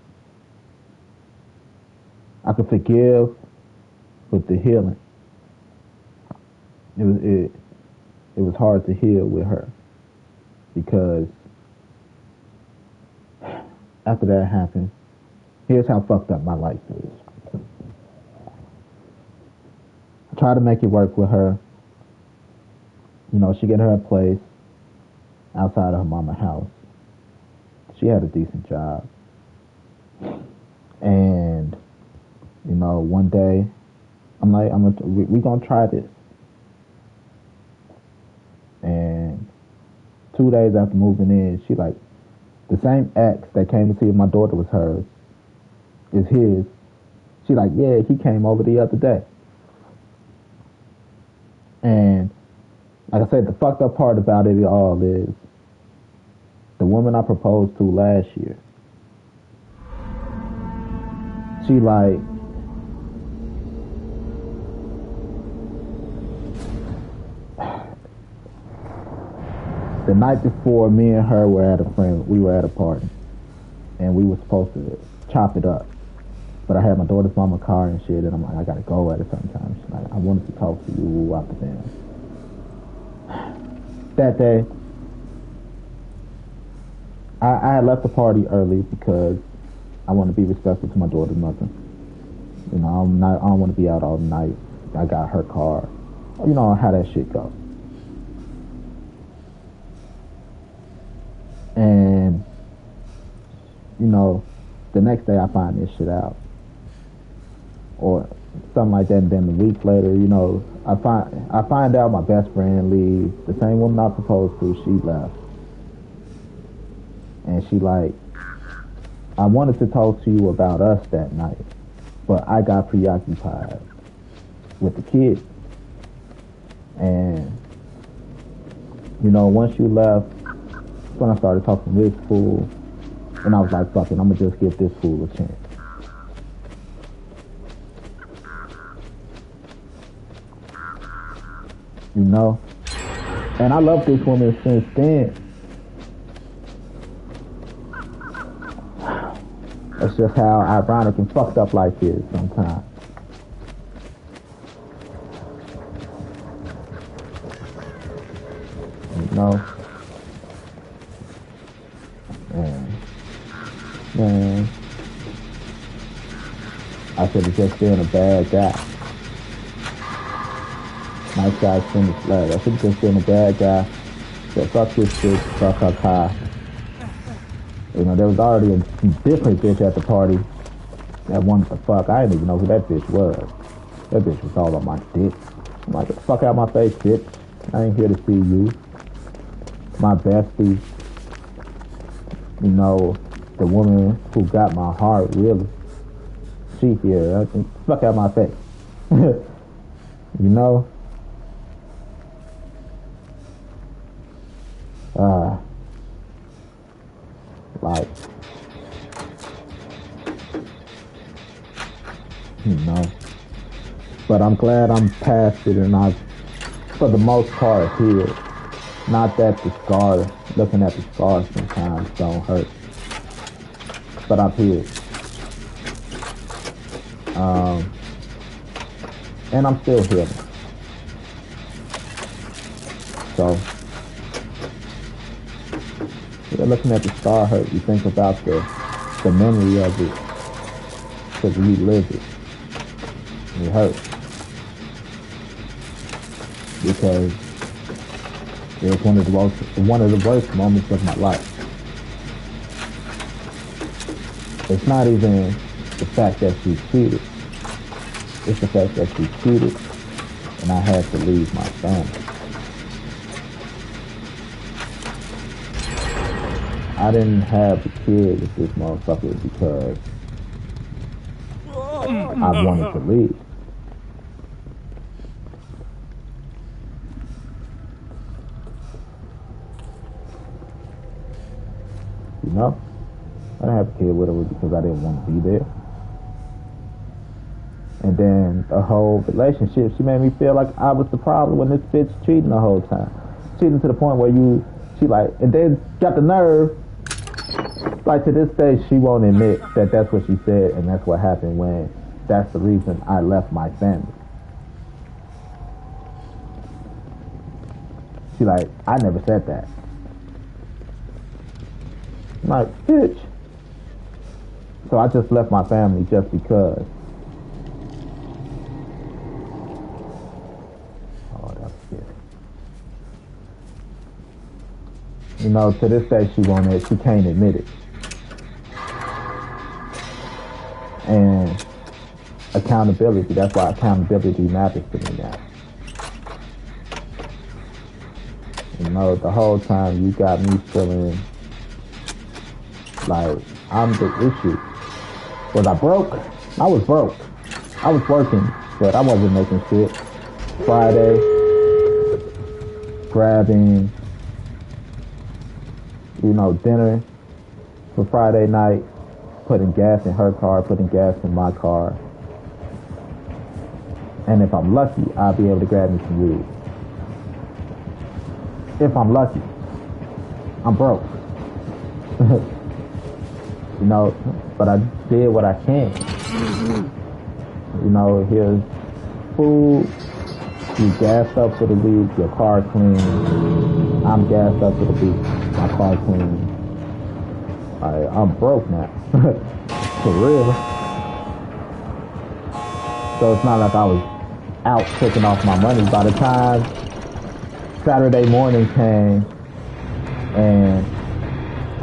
I could forgive, but the healing, it was hard to heal with her, because after that happened, here's how fucked up my life is. I tried to make it work with her. She get her a place outside of her mama's house. She had a decent job. And, one day, I'm like, we gonna try this. And 2 days after moving in, she like, the same ex that came to see if my daughter was hers is his. She like, yeah, he came over the other day. And like I said, the fucked up part about it all is the woman I proposed to last year. She like, the night before, me and her were at a party, and we were supposed to chop it up. But I had my daughter's mama car and shit, and I'm like, I gotta go at it sometime. She's like, I wanted to talk to you after them. That day, I had left the party early because I want to be respectful to my daughter's mother. I don't want to be out all night. I got her car. You know how that shit goes. And, the next day I find this shit out. Or something like that, and then a week later, I find out my best friend leaves. The same woman I proposed to, she left. And she like, I wanted to talk to you about us that night, but I got preoccupied with the kids. And, once you left, when I started talking to this fool, and I was like, fuck it, I'm gonna just give this fool a chance. And I love this woman since then. That's just how ironic and fucked up life is sometimes. Man, I could have just been a bad guy. Nice guy finished last. I should have just been a bad guy. Said, fuck this bitch, fuck her car. You know, there was already a different bitch at the party that wanted to fuck. I didn't even know who that bitch was. That bitch was all on my dick. I'm like, get the fuck out my face, bitch. I ain't here to see you. My bestie. You know, the woman who got my heart, really. She here. I think, fuck out my face. You know? Like, you know. But I'm glad I'm past it and I've, for the most part, healed. Not that the scars, looking at the scars sometimes don't hurt. But I've healed. And I'm still healing. So, yeah, looking at the scar hurt, you think about the memory of it, because you lived it. And it hurts. Because it was one of the worst moments of my life. It's not even the fact that she cheated. It's the fact that she cheated and I had to leave my family. I didn't have a kid with this motherfucker because I wanted to leave. You know? I didn't have a kid with her because I didn't want to be there. And then the whole relationship, she made me feel like I was the problem when this bitch cheating the whole time. Cheating to the point where she like, and then got the nerve, like to this day, she won't admit that that's what she said and that's what happened when that's the reason I left my family. She like, I never said that. I'm like, bitch. So I just left my family just because. You know, to this day, she can't admit it. And accountability, that's why accountability matters to me now. You know, the whole time you got me feeling like I'm the issue. Was I broke? I was broke. I was working, but I wasn't making shit. Friday, grabbing, you know, dinner for Friday night, putting gas in her car, putting gas in my car. And if I'm lucky, I'll be able to grab me some weed. If I'm lucky. I'm broke. You know, but I did what I can. You know, here's food, you gassed up for the week, your car clean. I'm gassed up for the week, my car clean. I'm broke now. For real. So it's not like I was out taking off my money. By the time Saturday morning came and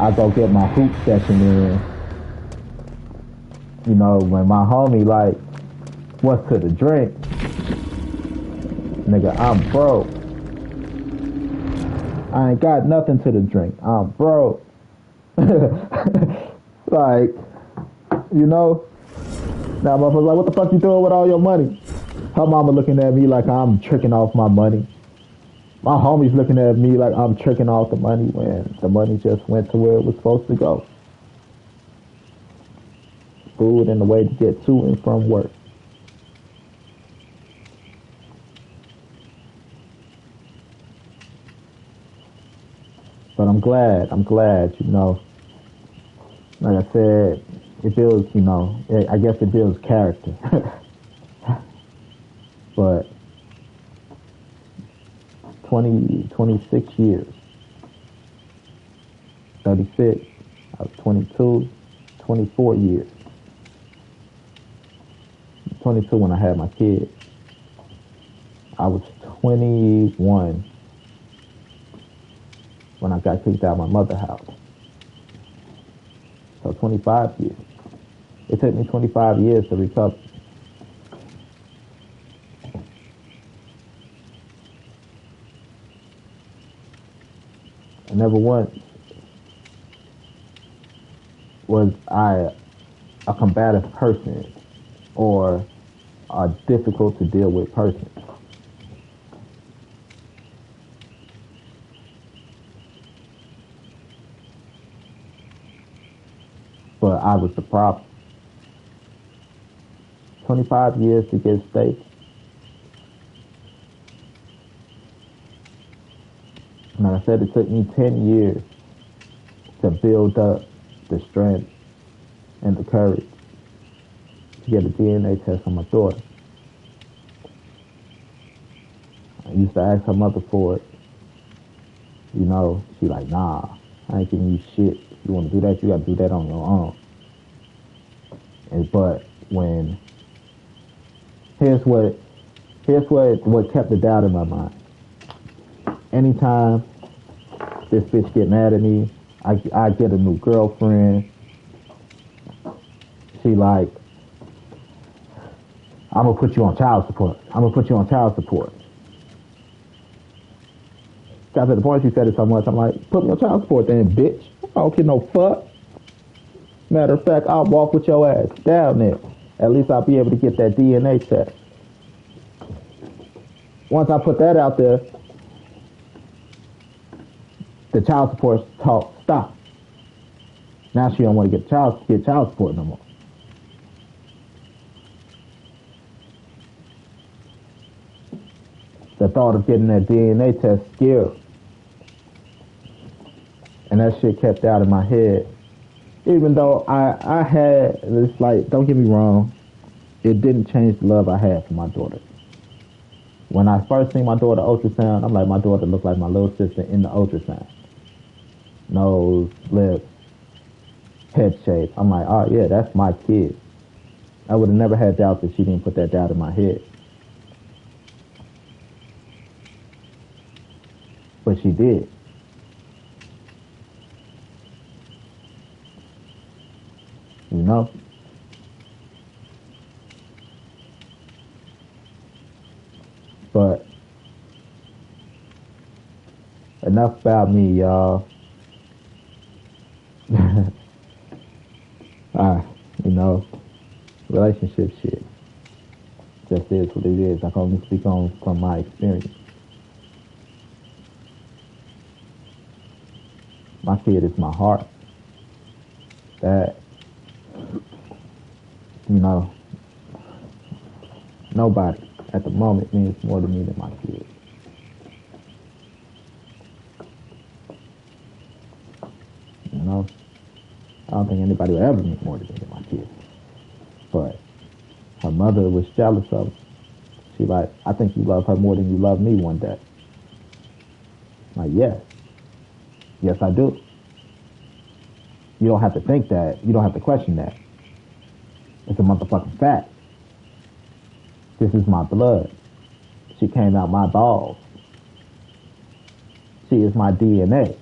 I go get my hoop session in, you know, when my homie like, what's to the drink? Nigga, I'm broke. I ain't got nothing to the drink. I'm broke. Like, you know? Now motherfucker's like, what the fuck you doing with all your money? Her mama looking at me like I'm tricking off my money. My homie's looking at me like I'm tricking off the money when the money just went to where it was supposed to go. Food and the way to get to and from work. But I'm glad, you know. Like I said, it builds, you know, I guess it builds character. But 26 years. 36, I was 22, 24 years. 22 when I had my kid. I was 21 when I got kicked out of my mother's house. So 25 years. It took me 25 years to recover. And never once was I a combative person or a difficult to deal with person. But I was the problem. 25 years to get stable. Like I said, it took me 10 years to build up the strength and the courage to get a DNA test on my daughter. I used to ask her mother for it. You know, she like, nah, I ain't giving you shit. If you want to do that, you got to do that on your own. But when, here's what kept the doubt in my mind. Anytime this bitch get mad at me, I get a new girlfriend. She like, I'm gonna put you on child support. Got to the point she said it so much, I'm like, put me on child support then, bitch. I don't give no fuck. Matter of fact, I'll walk with your ass down there. At least I'll be able to get that DNA test. Once I put that out there, the child support talk stopped. Now she don't want to get child support no more. The thought of getting that DNA test scared. And that shit kept out of my head. Even though I had, it's like, don't get me wrong, it didn't change the love I had for my daughter. When I first seen my daughter ultrasound, I'm like, my daughter looked like my little sister in the ultrasound. Nose, lips, head shape. I'm like, oh yeah, that's my kid. I would have never had doubt that she didn't put that doubt in my head. But she did. You know? But enough about me, y'all. You know, relationship shit just is what it is. I can only speak on from my experience. My kid is my heart. That, you know, nobody at the moment means more to me than my kid. You know, I don't think anybody will ever mean more to me than my kid. But her mother was jealous of her. She like, I think you love her more than you love me one day. I'm like, yes. Yes, I do. You don't have to think that. You don't have to question that. It's a motherfucking fact. This is my blood. She came out my balls. She is my DNA.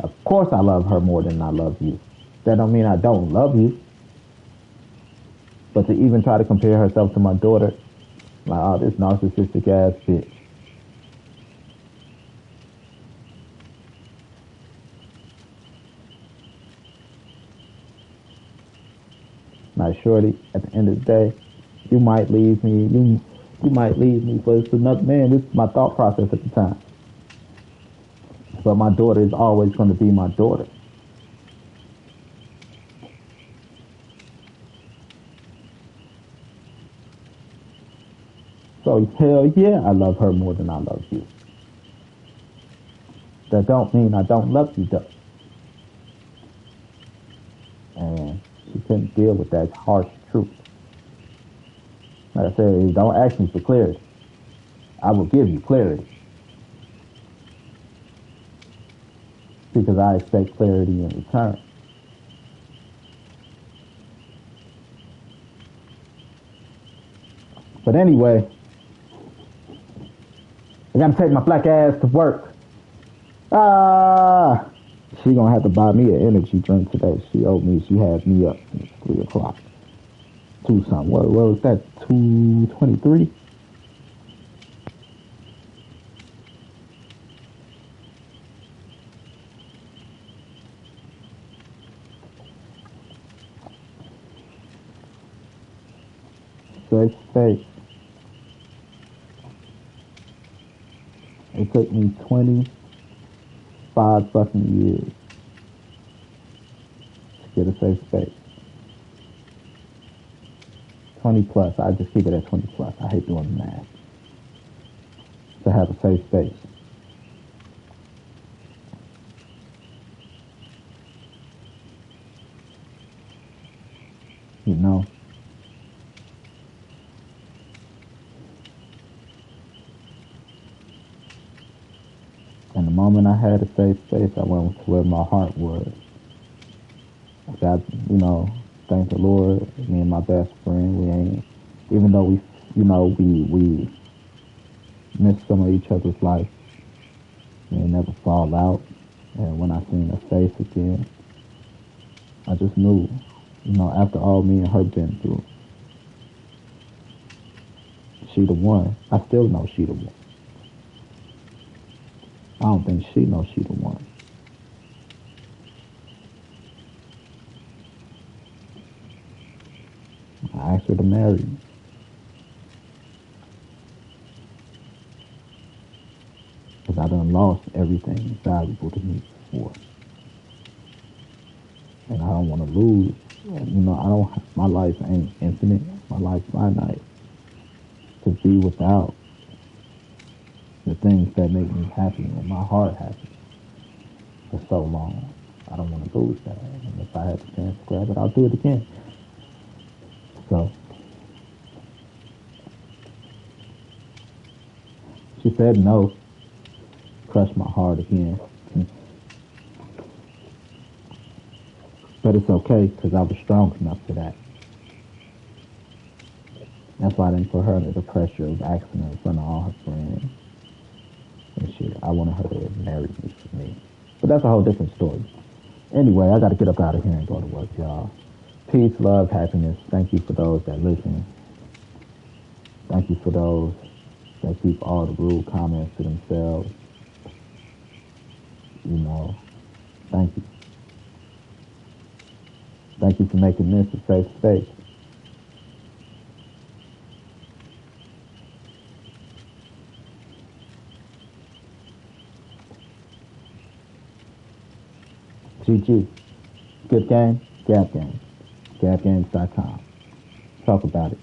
Of course I love her more than I love you. That don't mean I don't love you. But to even try to compare herself to my daughter, like, oh, this narcissistic ass bitch. Like, shorty, at the end of the day, you might leave me. You might leave me for another man. This is my thought process at the time. But my daughter is always going to be my daughter. So hell yeah, I love her more than I love you. That don't mean I don't love you though. And she couldn't deal with that harsh truth. Like I said, don't ask me for clarity. I will give you clarity. Because I expect clarity in return. But anyway, gotta take my black ass to work. She gonna have to buy me an energy drink today. She owed me. She had me up at 3 o'clock. 2 something. What was that? 2:23. Safe space. It took me 25 fucking years to get a safe space. 20 plus. I just keep it at 20 plus. I hate doing the math. To have a safe space. You know? And the moment I had a safe space, I went to where my heart was. God, you know, thank the Lord, me and my best friend, we ain't, even though we, you know, we missed some of each other's life, we ain't never fall out. And when I seen her face again, I just knew, you know, after all me and her been through, she the one. I still know she the one. I don't think she knows she the one. I asked her to marry me. Because I done lost everything valuable to me before. And I don't want to lose. You know, my life ain't infinite. My life's finite. To be without the things that make me happy and my heart happy for so long. I don't want to lose that. And if I had the chance to grab it, I'll do it again. So, she said no. Crushed my heart again. But it's okay, because I was strong enough for that. That's why I didn't put her under the pressure of asking her in front of all her friends. And shit, I wanted her to marry me for me. But that's a whole different story. Anyway, I gotta get up out of here and go to work, y'all. Peace, love, happiness. Thank you for those that listen. Thank you for those that keep all the rude comments to themselves. You know, thank you. Thank you for making this a safe space. GG. Good game, Gap Game. GapGames.com. Talk about it.